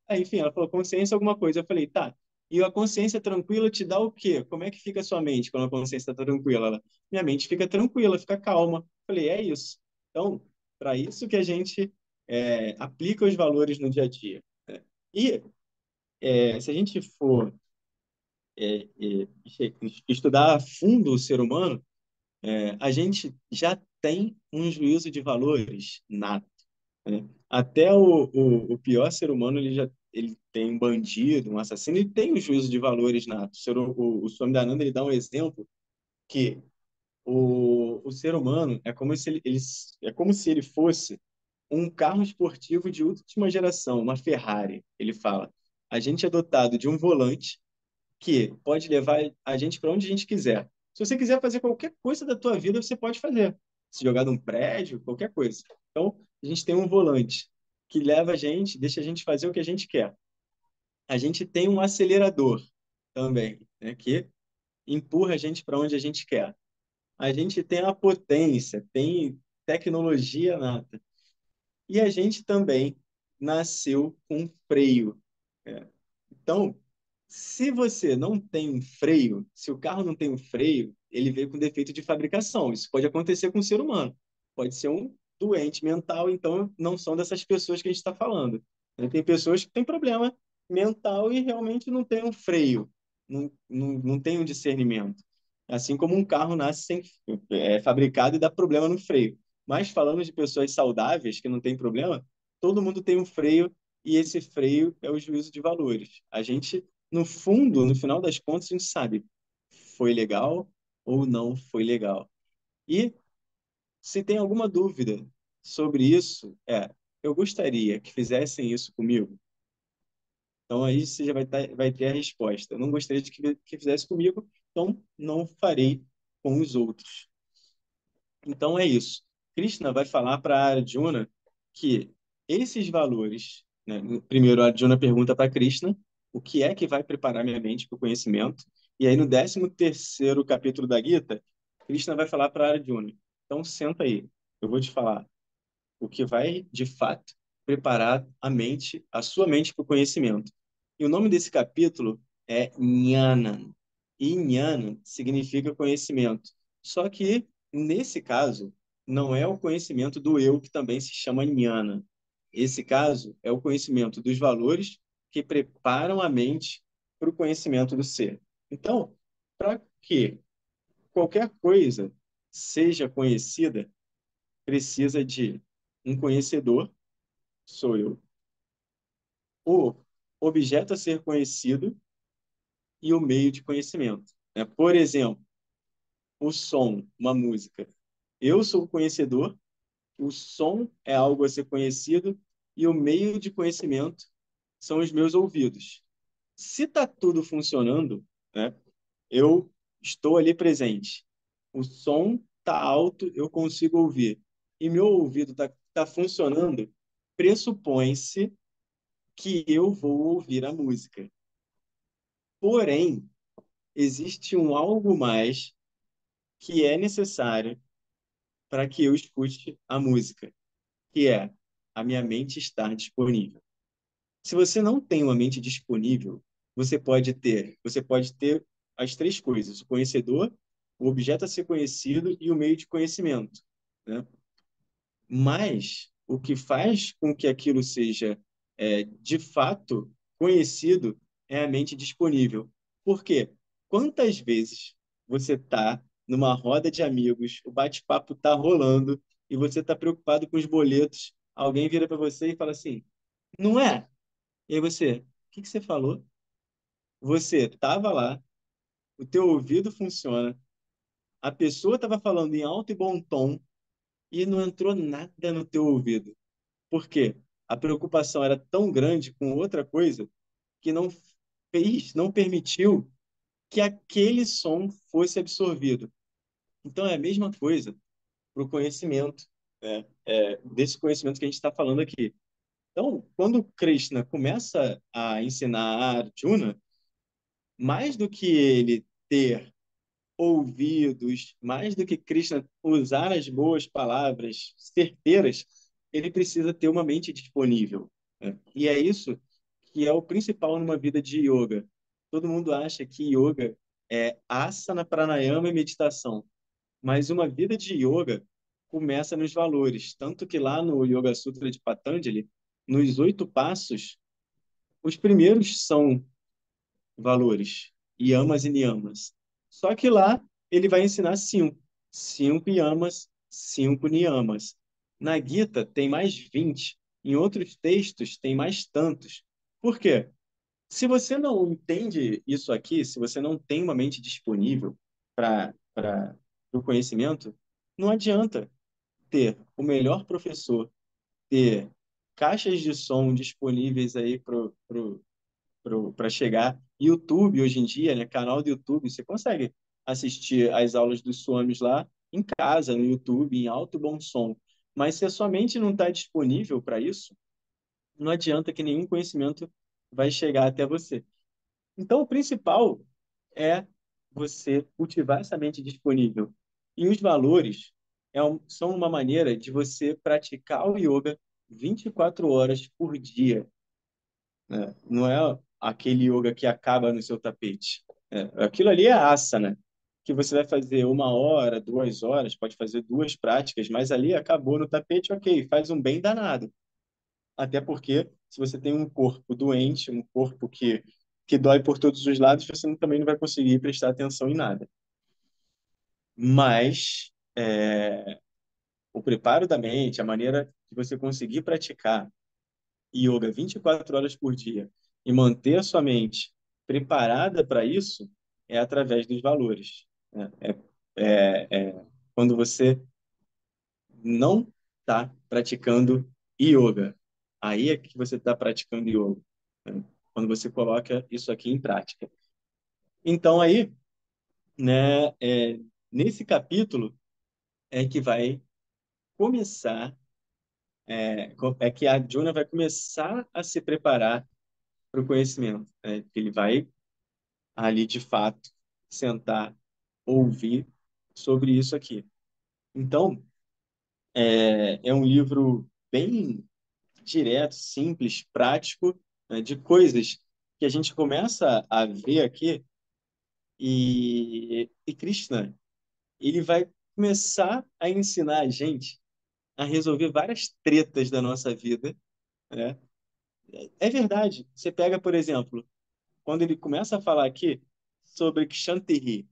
enfim, ela falou consciência é alguma coisa. Eu falei: tá. E a consciência tranquila te dá o quê? Como é que fica a sua mente quando a consciência está tranquila? Ela, minha mente fica tranquila, fica calma. Eu falei: é isso. Então, para isso que a gente aplica os valores no dia a dia. Né? E se a gente for estudar a fundo o ser humano, a gente já tem um juízo de valores nato, né? Até o pior ser humano, ele tem um bandido, um assassino, ele tem um juízo de valores nato. O Swami Dayananda, ele dá um exemplo que o ser humano é como se é como se ele fosse um carro esportivo de última geração, uma Ferrari. Ele fala: a gente é dotado de um volante que pode levar a gente para onde a gente quiser. Se você quiser fazer qualquer coisa da tua vida, você pode fazer. Se jogar de um prédio, qualquer coisa. Então, a gente tem um volante que leva a gente, deixa a gente fazer o que a gente quer. A gente tem um acelerador também, né, que empurra a gente para onde a gente quer. A gente tem a potência, tem tecnologia nata. E a gente também nasceu com freio. É, então, se você não tem um freio, se o carro não tem um freio, ele veio com defeito de fabricação. Isso pode acontecer com o ser humano. Pode ser um doente mental, então não são dessas pessoas que a gente está falando. Tem pessoas que têm problema mental e realmente não têm um freio, não tem um discernimento. Assim como um carro nasce sem, fabricado e dá problema no freio. Mas falando de pessoas saudáveis que não têm problema, todo mundo tem um freio e esse freio é o juízo de valores. A gente, no fundo, no final das contas, a gente sabe foi legal ou não foi legal. E se tem alguma dúvida sobre isso, eu gostaria que fizessem isso comigo. Então aí você já vai ter a resposta. Eu não gostaria de que fizesse comigo, então não farei com os outros. Então é isso. Krishna vai falar para Arjuna que esses valores, né? Primeiro, a Arjuna pergunta para Krishna o que é que vai preparar minha mente para o conhecimento. E aí, no 13º capítulo da Gita, Krishna vai falar para Arjuna. Então, senta aí. Eu vou te falar o que vai, de fato, preparar a sua mente para o conhecimento. E o nome desse capítulo é Jnana. E Jnana significa conhecimento. Só que, nesse caso, não é o conhecimento do eu, que também se chama Jnana. Esse caso é o conhecimento dos valores que preparam a mente para o conhecimento do ser. Então, para que qualquer coisa seja conhecida, precisa de um conhecedor, sou eu, o objeto a ser conhecido e o meio de conhecimento. Né? Por exemplo, o som, uma música. Eu sou o conhecedor, o som é algo a ser conhecido e o meio de conhecimento são os meus ouvidos. Se está tudo funcionando, né, eu estou ali presente. O som está alto, eu consigo ouvir. E meu ouvido tá funcionando, pressupõe-se que eu vou ouvir a música. Porém, existe um algo mais que é necessário para que eu escute a música, que é a minha mente estar disponível. Se você não tem uma mente disponível, você pode ter as três coisas: o conhecedor, o objeto a ser conhecido e o meio de conhecimento, né? Mas o que faz com que aquilo seja de fato conhecido é a mente disponível. Por quê? Quantas vezes você está numa roda de amigos, o bate-papo está rolando e você está preocupado com os boletos, alguém vira para você e fala assim, não é? E aí você, o que que você falou? Você estava lá, o teu ouvido funciona, A pessoa estava falando em alto e bom tom e não entrou nada no teu ouvido. Por quê? A preocupação era tão grande com outra coisa que não permitiu que aquele som fosse absorvido. Então é a mesma coisa para o conhecimento, né? Desse conhecimento que a gente está falando aqui. Então, quando Krishna começa a ensinar a Arjuna, mais do que ele ter ouvidos, mais do que Krishna usar as boas palavras certeiras, ele precisa ter uma mente disponível, né? E é isso que é o principal numa vida de yoga. Todo mundo acha que yoga é asana, pranayama e meditação, mas uma vida de yoga começa nos valores. Tanto que lá no Yoga Sutra de Patanjali, nos 8 passos, os primeiros são valores, yamas e niyamas. Só que lá ele vai ensinar cinco yamas, 5 niyamas. Na Gita tem mais 20, em outros textos tem mais tantos. Por quê? Se você não entende isso aqui, se você não tem uma mente disponível para o conhecimento, não adianta ter o melhor professor, ter caixas de som disponíveis aí para chegar. YouTube, hoje em dia, né, canal do YouTube, você consegue assistir as aulas dos Swamis lá em casa, no YouTube, em alto e bom som. Mas se a sua mente não está disponível para isso, não adianta que nenhum conhecimento vai chegar até você. Então, o principal é você cultivar essa mente disponível. E os valores são uma maneira de você praticar o yoga 24 horas por dia, né? Não é aquele yoga que acaba no seu tapete. Aquilo ali é asana, que você vai fazer 1 hora, 2 horas, pode fazer 2 práticas, mas ali acabou no tapete, ok, faz um bem danado. Até porque, se você tem um corpo doente, um corpo que dói por todos os lados, você também não vai conseguir prestar atenção em nada. Mas o preparo da mente, a maneira de você conseguir praticar yoga 24 horas por dia e manter a sua mente preparada para isso é através dos valores, né? Quando você não está praticando yoga, aí é que você está praticando yoga, né? Quando você coloca isso aqui em prática. Então aí, né, nesse capítulo é que vai começar, é que a Arjuna vai começar a se preparar para o conhecimento, né? Ele vai ali de fato sentar, ouvir sobre isso aqui. Então, é um livro bem direto, simples, prático, né, de coisas que a gente começa a ver aqui e Krishna, ele vai começar a ensinar a gente a resolver várias tretas da nossa vida, né? É verdade. Você pega, por exemplo, quando ele começa a falar aqui sobre Kshantihi,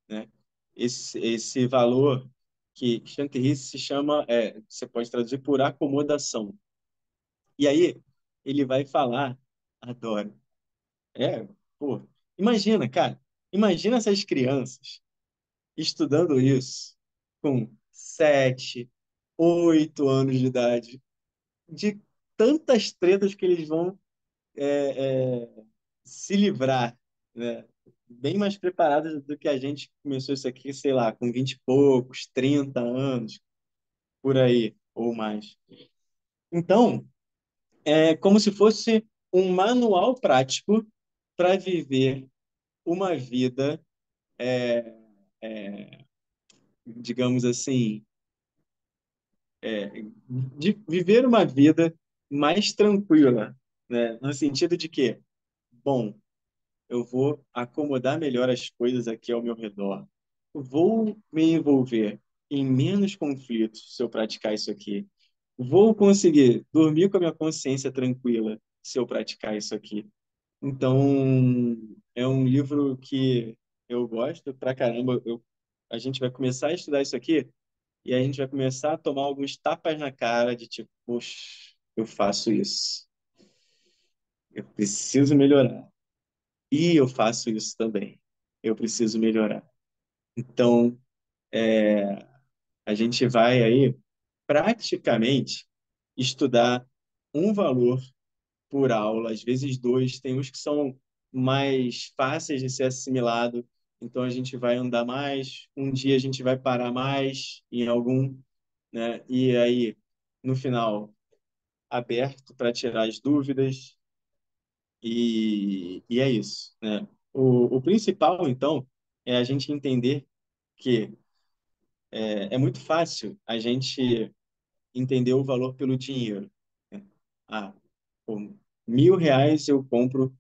né? Esse valor que Chantilly se chama, você pode traduzir por acomodação. E aí ele vai falar, adoro. É, pô, imagina, cara, imagina essas crianças estudando isso com 7, 8 anos de idade, de tantas tretas que eles vão se livrar, né? Bem mais preparadas do que a gente que começou isso aqui, sei lá, com 20 e poucos, 30 anos, por aí, ou mais. Então, é como se fosse um manual prático para viver uma vida, digamos assim, de viver uma vida mais tranquila, né? No sentido de que, bom, eu vou acomodar melhor as coisas aqui ao meu redor. Vou me envolver em menos conflitos se eu praticar isso aqui. Vou conseguir dormir com a minha consciência tranquila se eu praticar isso aqui. Então, é um livro que eu gosto pra caramba. A gente vai começar a estudar isso aqui e a gente vai começar a tomar alguns tapas na cara de tipo, poxa, eu faço isso. Eu preciso melhorar. E eu faço isso também. Eu preciso melhorar. Então, A gente vai aí praticamente estudar um valor por aula, às vezes dois, tem uns que são mais fáceis de ser assimilado, então a gente vai andar mais, um dia a gente vai parar mais em algum, né? E aí, no final, aberto para tirar as dúvidas, e é isso, né? O principal, então, é a gente entender que é muito fácil a gente entender o valor pelo dinheiro, né? Ah, por R$ 1.000 eu compro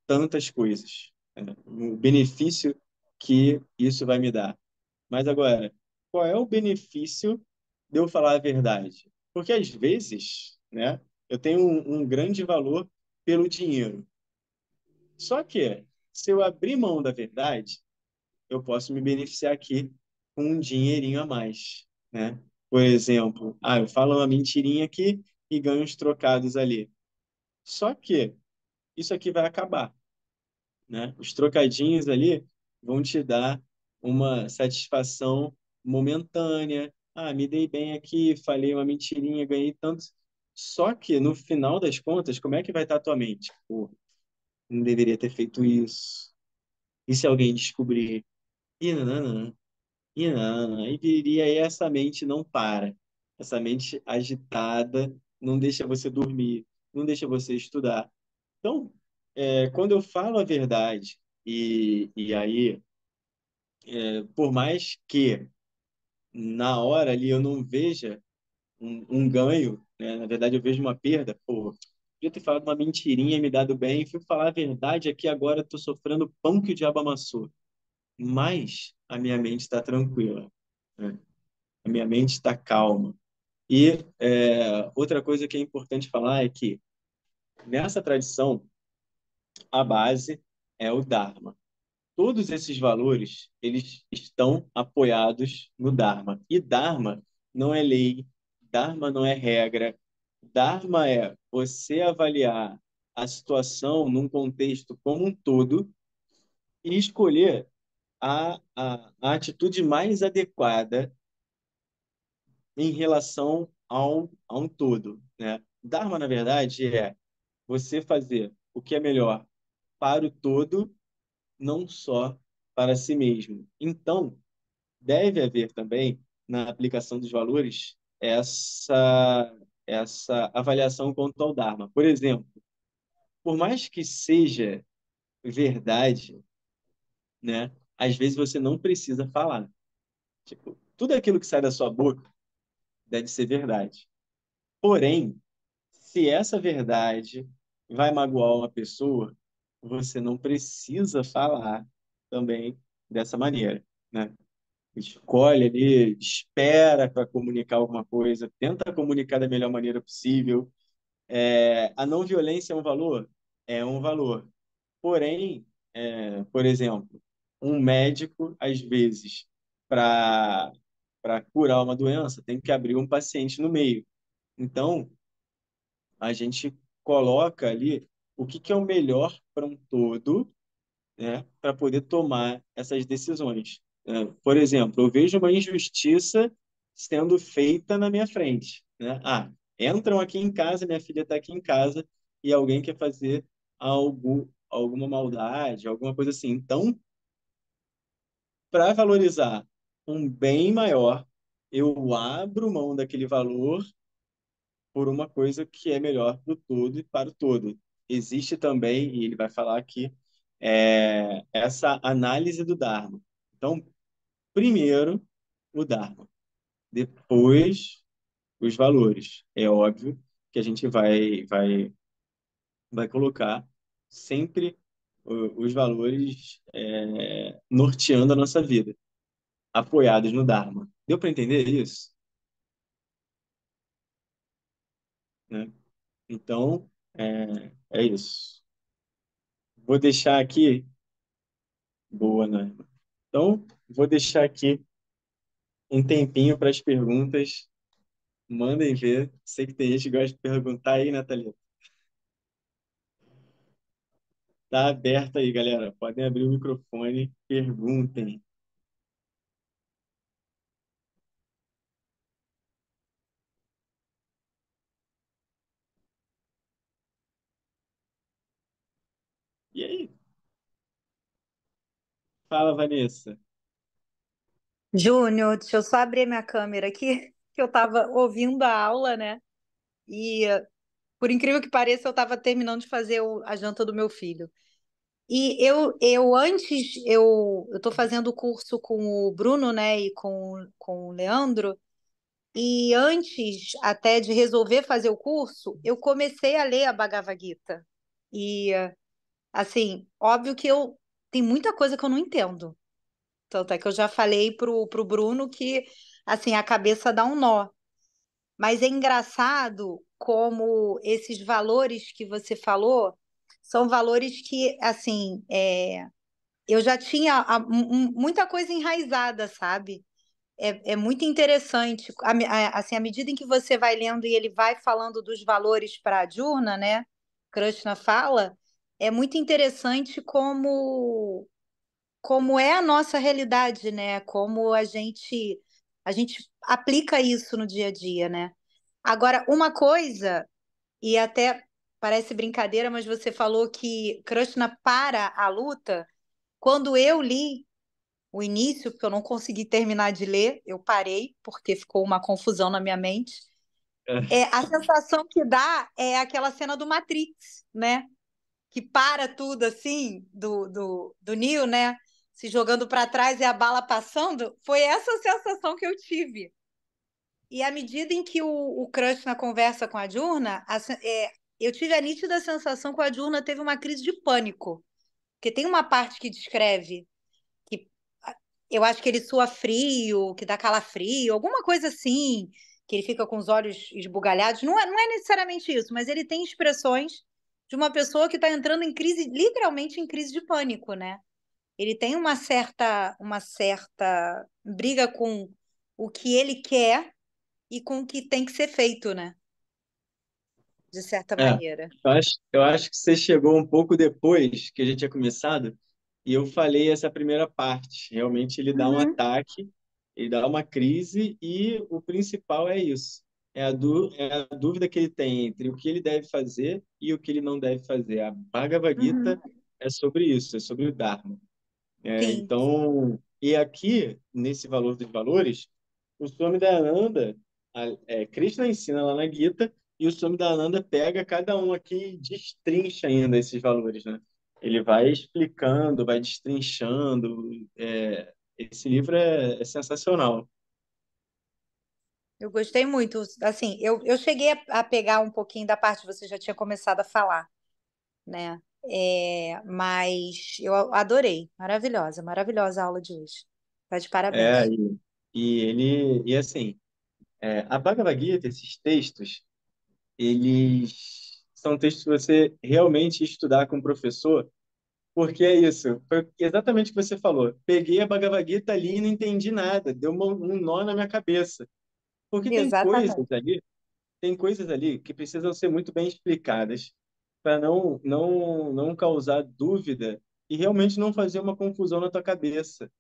tantas coisas, né? O benefício que isso vai me dar. Mas agora, qual é o benefício de eu falar a verdade? Porque às vezes, né, eu tenho um grande valor pelo dinheiro. Só que, se eu abrir mão da verdade, eu posso me beneficiar aqui com um dinheirinho a mais, né? Por exemplo, eu falo uma mentirinha aqui e ganho uns trocados ali. Só que isso aqui vai acabar, né? Os trocadinhos ali vão te dar uma satisfação momentânea. Me dei bem aqui, falei uma mentirinha, ganhei tanto. Só que no final das contas, como é que vai estar a tua mente? Pô, não deveria ter feito isso. E se alguém descobrir? E não, e não, e viria aí essa mente não para. Essa mente agitada não deixa você dormir, não deixa você estudar. Então, quando eu falo a verdade, e aí, por mais que na hora ali eu não veja um ganho, né? Na verdade eu vejo uma perda, pô, podia ter falado uma mentirinha e me dado bem, fui falar a verdade aqui agora estou sofrendo pão que o diabo amassou. Mas a minha mente está tranquila, né? A minha mente está calma. E outra coisa que é importante falar é que nessa tradição, a base é o Dharma. Todos esses valores, eles estão apoiados no Dharma. E Dharma não é lei, Dharma não é regra. Dharma é você avaliar a situação num contexto como um todo e escolher a atitude mais adequada em relação a um todo, né? Dharma, na verdade, é você fazer o que é melhor para o todo, não só para si mesmo. Então, deve haver também, na aplicação dos valores, essa avaliação quanto ao Dharma. Por exemplo, por mais que seja verdade, né, às vezes você não precisa falar. Tipo, tudo aquilo que sai da sua boca deve ser verdade. Porém, se essa verdade vai magoar uma pessoa, você não precisa falar também dessa maneira, né? Escolhe ali, espera para comunicar alguma coisa, tenta comunicar da melhor maneira possível. A não violência é um valor? É um valor. Porém, por exemplo, um médico, às vezes, para curar uma doença, tem que abrir um paciente no meio. Então, a gente coloca ali o que é o melhor para um todo, né, para poder tomar essas decisões. Por exemplo, eu vejo uma injustiça sendo feita na minha frente, né? Entram aqui em casa, minha filha está aqui em casa e alguém quer fazer alguma maldade, alguma coisa assim. Então, para valorizar um bem maior, eu abro mão daquele valor por uma coisa que é melhor para o todo e para o todo. Existe também, e ele vai falar aqui, essa análise do Dharma. Então, primeiro o Dharma, depois os valores. É óbvio que a gente vai colocar sempre os valores norteando a nossa vida, apoiados no Dharma. Deu para entender isso? Né? Então, é isso. Vou deixar aqui. Boa, né? Então, vou deixar aqui um tempinho para as perguntas. Mandem ver. Sei que tem gente que gosta de perguntar aí, Nathalie. Tá aberto aí, galera. Podem abrir o microfone, perguntem. Fala, Vanessa. Júnior, deixa eu só abrir minha câmera aqui, que eu estava ouvindo a aula, né? E, por incrível que pareça, eu estava terminando de fazer a janta do meu filho. E eu estou fazendo o curso com o Bruno, né, e com o Leandro, e antes até de resolver fazer o curso, eu comecei a ler a Bhagavad Gita. E, assim, óbvio que tem muita coisa que eu não entendo. Tanto é que eu já falei pro Bruno que, assim, a cabeça dá um nó. Mas é engraçado como esses valores que você falou são valores que, assim, eu já tinha muita coisa enraizada, sabe? É muito interessante. Assim, à medida em que você vai lendo e ele vai falando dos valores para a Jurna, né? Krishna fala, é muito interessante como é a nossa realidade, né? Como a gente aplica isso no dia a dia, né? Agora, uma coisa, e até parece brincadeira, mas você falou que Krishna para a luta. Quando eu li o início, porque eu não consegui terminar de ler, eu parei, porque ficou uma confusão na minha mente. A sensação que dá é aquela cena do Matrix, né? Que para tudo assim, do Neo, né? Se jogando para trás e a bala passando, foi essa sensação que eu tive. E à medida em que o Krishna conversa com a Jurna, eu tive a nítida sensação que a Jurna teve uma crise de pânico. Porque tem uma parte que descreve que eu acho que ele sua frio, que dá calafrio, alguma coisa assim, que ele fica com os olhos esbugalhados. Não é necessariamente isso, mas ele tem expressões de uma pessoa que está entrando em crise, literalmente em crise de pânico, né? Ele tem uma certa briga com o que ele quer e com o que tem que ser feito, né? De certa É, maneira. eu acho que você chegou um pouco depois que a gente tinha começado, e eu falei essa primeira parte. Realmente ele dá um Uhum, ataque, ele dá uma crise, e o principal é isso. É a dúvida que ele tem entre o que ele deve fazer e o que ele não deve fazer. A Bhagavad Gita uhum. é sobre isso, é sobre o Dharma. Sim, Então, e aqui, nesse valor dos valores, o Swami Dayananda, Krishna ensina lá na Gita, e o Swami Dayananda pega cada um aqui e destrincha ainda esses valores, né? Ele vai explicando, vai destrinchando. Esse livro é sensacional. eu gostei muito. Assim, eu cheguei a pegar um pouquinho da parte que você já tinha começado a falar, né? Mas eu adorei. Maravilhosa, maravilhosa a aula de hoje. Tá de É, parabéns. e assim, a Bhagavad Gita, esses textos, eles são textos que você realmente estudar com o professor. Porque é isso, foi exatamente o que você falou. Peguei a Bhagavad Gita ali e não entendi nada, deu um nó na minha cabeça. Porque Exatamente. tem coisas ali que precisam ser muito bem explicadas para não causar dúvida e realmente não fazer uma confusão na tua cabeça.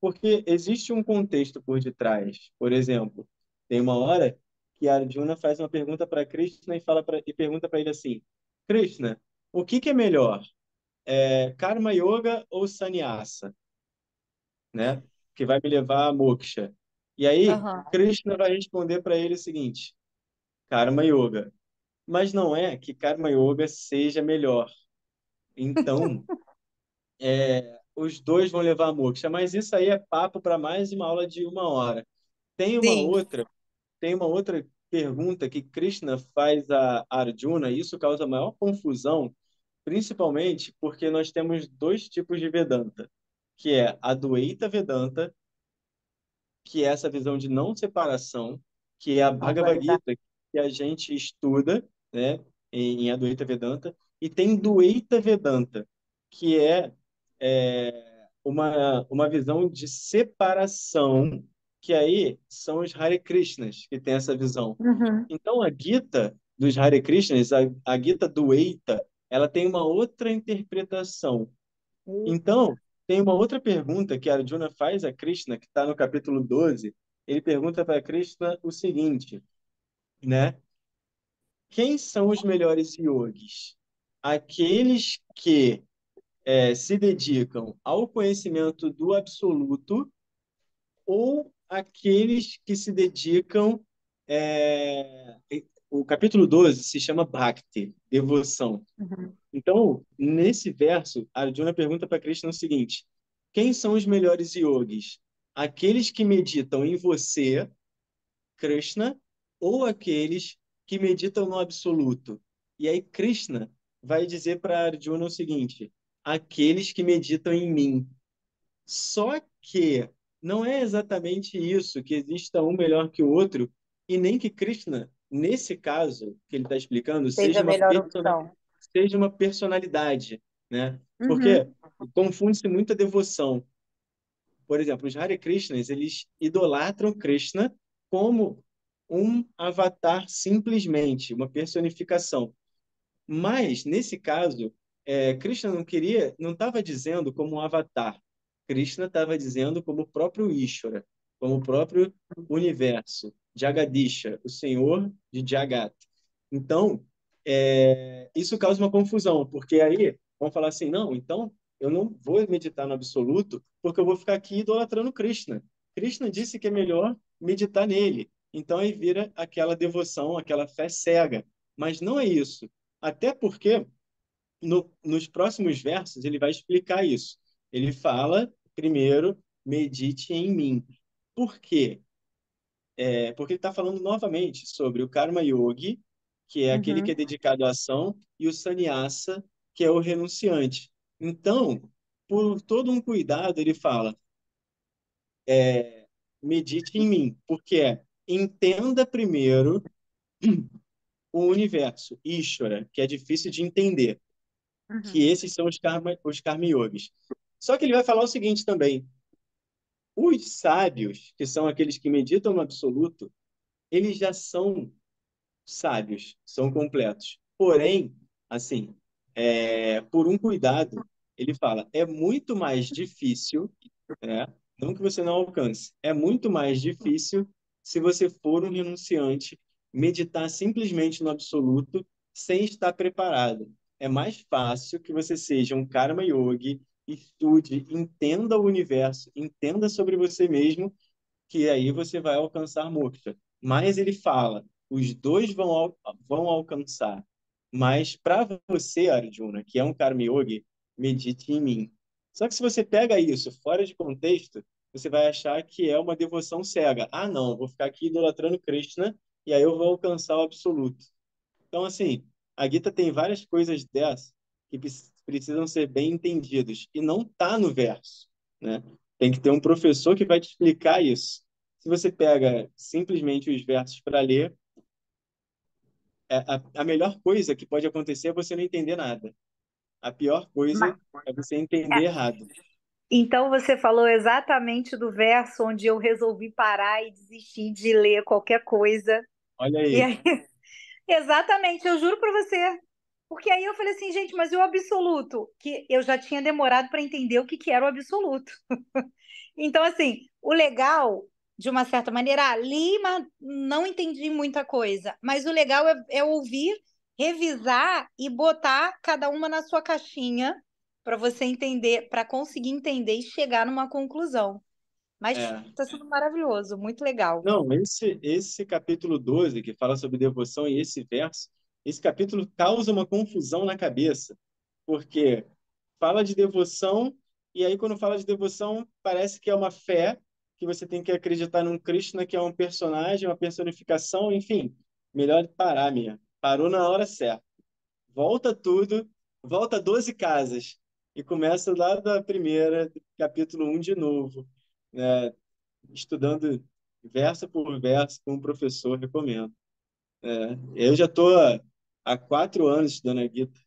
Porque existe um contexto por detrás. Por exemplo, tem uma hora que a Arjuna faz uma pergunta para Krishna e pergunta para ele assim: Krishna, o que é melhor? Karma Yoga ou Sannyasa, né? Que vai me levar a moksha. E aí, Aham. Krishna vai responder para ele o seguinte: Karma Yoga. Mas não é que Karma Yoga seja melhor. Então, os dois vão levar a moksha. Mas isso aí é papo para mais uma aula de 1 hora. Tem uma Sim. outra, tem uma outra pergunta que Krishna faz a Arjuna, e isso causa maior confusão, principalmente porque nós temos dois tipos de Vedanta, que é a Advaita Vedanta, que é essa visão de não separação, que é a Bhagavad Gita, que a gente estuda, né, em Advaita Vedanta, e tem Dvaita Vedanta, que uma visão de separação, que aí são os Hare Krishnas que tem essa visão. Uhum. Então, a Gita dos Hare Krishnas, a Gita Dvaita, ela tem uma outra interpretação. Então, tem uma outra pergunta que Arjuna faz a Krishna, que está no capítulo 12. Ele pergunta para Krishna o seguinte, né? Quem são os melhores yogis? Aqueles que se dedicam ao conhecimento do absoluto ou aqueles que se dedicam. é, o capítulo 12 se chama Bhakti, devoção. Uhum. Então, nesse verso, Arjuna pergunta para Krishna o seguinte: quem são os melhores yogis? Aqueles que meditam em você, Krishna, ou aqueles que meditam no absoluto? E aí Krishna vai dizer para Arjuna o seguinte: aqueles que meditam em mim. Só que não é exatamente isso, que exista um melhor que o outro, e nem que Krishna, nesse caso que ele está explicando, Seja a melhor opção. seja uma personalidade, né? Porque Uhum. confunde-se muita devoção. Por exemplo, os Hare Krishnas, eles idolatram Krishna como um avatar simplesmente, uma personificação. Mas, nesse caso, Krishna não estava dizendo como um avatar. Krishna estava dizendo como o próprio Ishvara, como o próprio universo, Jagadisha, o Senhor de Jagat. Então, isso causa uma confusão, porque aí vão falar assim, não, então eu não vou meditar no absoluto, porque eu vou ficar aqui idolatrando Krishna. Krishna disse que é melhor meditar nele. Então aí vira aquela devoção, aquela fé cega. Mas não é isso. Até porque nos próximos versos ele vai explicar isso. Ele fala, primeiro, medite em mim. Por quê? Porque ele está falando novamente sobre o Karma Yogi, que é aquele que é Uhum. dedicado à ação, e o Sannyasa, que é o renunciante. Então, por todo um cuidado, ele fala, medite em mim, porque entenda primeiro o universo, Ishvara, que é difícil de entender, que Uhum. esses são os karma yogis. Só que ele vai falar o seguinte também: os sábios, que são aqueles que meditam no absoluto, eles já são sábios, são completos. Porém, assim, por um cuidado, ele fala, é muito mais difícil, né? Não que você não alcance, é muito mais difícil se você for um renunciante, meditar simplesmente no absoluto sem estar preparado. É mais fácil que você seja um karma yogi, estude, entenda o universo, entenda sobre você mesmo, que aí você vai alcançar moksha. Mas ele fala, os dois vão alcançar. Mas para você, Arjuna, que é um karma yogi, medite em mim. Só que se você pega isso fora de contexto, você vai achar que é uma devoção cega. Ah, não, vou ficar aqui idolatrando Krishna e aí eu vou alcançar o absoluto. Então, assim, a Gita tem várias coisas dessas que precisam ser bem entendidas e não tá no verso, né? Tem que ter um professor que vai te explicar isso. Se você pega simplesmente os versos para ler, a melhor coisa que pode acontecer é você não entender nada. A pior coisa Mas, é você entender errado. então você falou exatamente do verso onde eu resolvi parar e desistir de ler qualquer coisa. Olha E aí. aí, exatamente, eu juro para você. Porque aí eu falei assim, gente, mas e o absoluto? Que eu já tinha demorado para entender o que que era o absoluto. Então, assim, o legal, de uma certa maneira, li, mas não entendi muita coisa. Mas o legal é ouvir, revisar e botar cada uma na sua caixinha para você entender, para conseguir entender e chegar numa conclusão. Mas É. está sendo maravilhoso, muito legal. Não, esse capítulo 12 que fala sobre devoção, e esse verso, esse capítulo causa uma confusão na cabeça, porque fala de devoção, e aí quando fala de devoção, parece que é uma fé, que você tem que acreditar num Krishna que é um personagem, uma personificação, enfim, melhor parar mesmo. Parou na hora certa. Volta tudo, volta 12 casas, e começa lá da primeira, capítulo 1 de novo, né? Estudando verso por verso com o professor, recomendo. Eu já estou há 4 anos estudando a Gita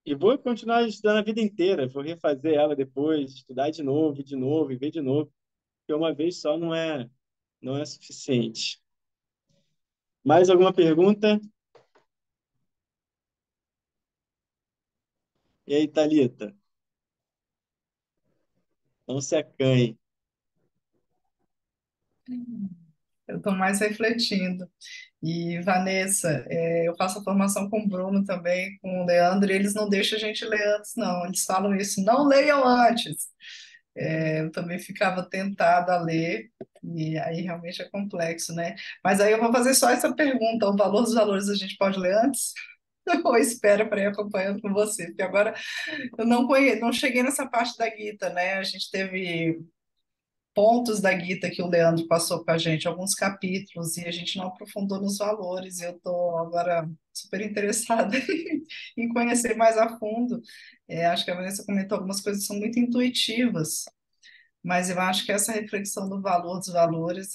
e vou continuar estudando a vida inteira. Vou refazer ela depois, estudar de novo e ver de novo, porque uma vez só não é suficiente. Mais alguma pergunta? E aí, Thalita? Não se acanhe. Eu estou mais refletindo. E, Vanessa, eu faço a formação com o Bruno também, com o Leandro, e eles não deixam a gente ler antes, não. Eles falam isso, não leiam antes. Eu também ficava tentada a ler, e aí realmente é complexo, né? Mas aí eu vou fazer só essa pergunta: o valor dos valores a gente pode ler antes? Ou espera para ir acompanhando com você? Porque agora eu não conheço, não cheguei nessa parte da Gita, né? A gente teve pontos da Gita que o Leandro passou para a gente, alguns capítulos, e a gente não aprofundou nos valores. E eu estou agora super interessada em conhecer mais a fundo. Acho que a Vanessa comentou algumas coisas que são muito intuitivas, mas eu acho que essa reflexão do valor dos valores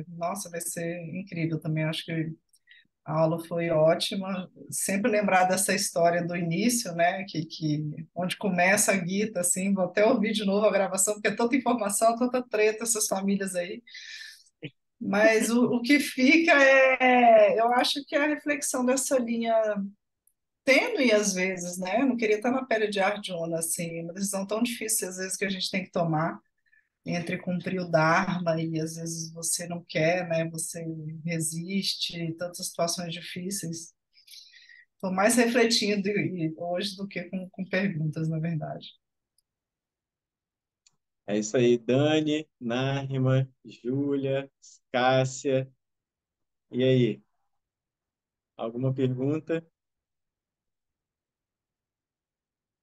nossa, vai ser incrível também. Acho que a aula foi ótima. Sempre lembrar dessa história do início, né? Onde começa a Gita, assim, vou até ouvir de novo a gravação, porque é tanta informação, tanta treta, essas famílias aí. Mas o que fica eu acho que é a reflexão dessa linha tênue às vezes, né? Eu não queria estar na pele de Arjuna, assim, uma decisão tão difícil às vezes que a gente tem que tomar entre cumprir o Dharma e às vezes você não quer, né? Você resiste, tantas situações difíceis. Estou mais refletindo hoje do que com perguntas, na verdade. É isso aí, Dani, Nárima, Júlia, Cássia. E aí, alguma pergunta?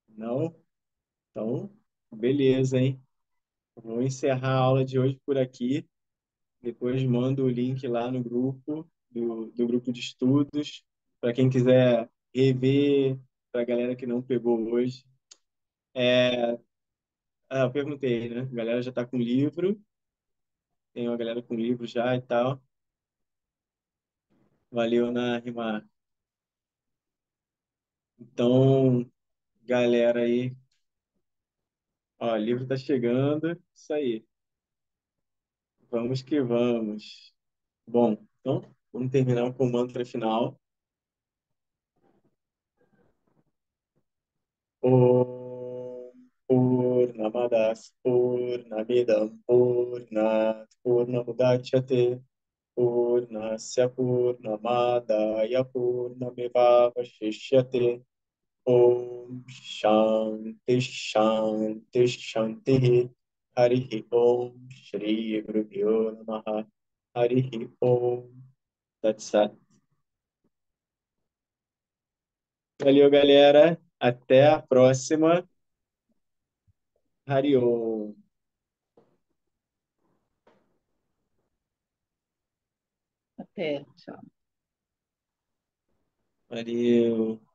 Não? Então, beleza, hein? Vou encerrar a aula de hoje por aqui. Depois mando o link lá no grupo, do grupo de estudos, para quem quiser rever, para a galera que não pegou hoje. Eu perguntei, né? A galera já está com livro, tem uma galera com livro já e tal. Valeu, Nárima. Então, galera aí, ó, o livro tá chegando, isso aí. Vamos que vamos. Bom, então, vamos terminar com o mantra final. Om Purnamadas Purnamidam Purnat Purnamudachyate Purnasya Purnamadaya Purnamevavashishyate Om Shanti Shanti Shanti Harihi Om Shri Guru Pyo Namaha Harihi Om Tatsat. Valeu, galera. Até a próxima. Hari Om. Até, tchau. Valeu.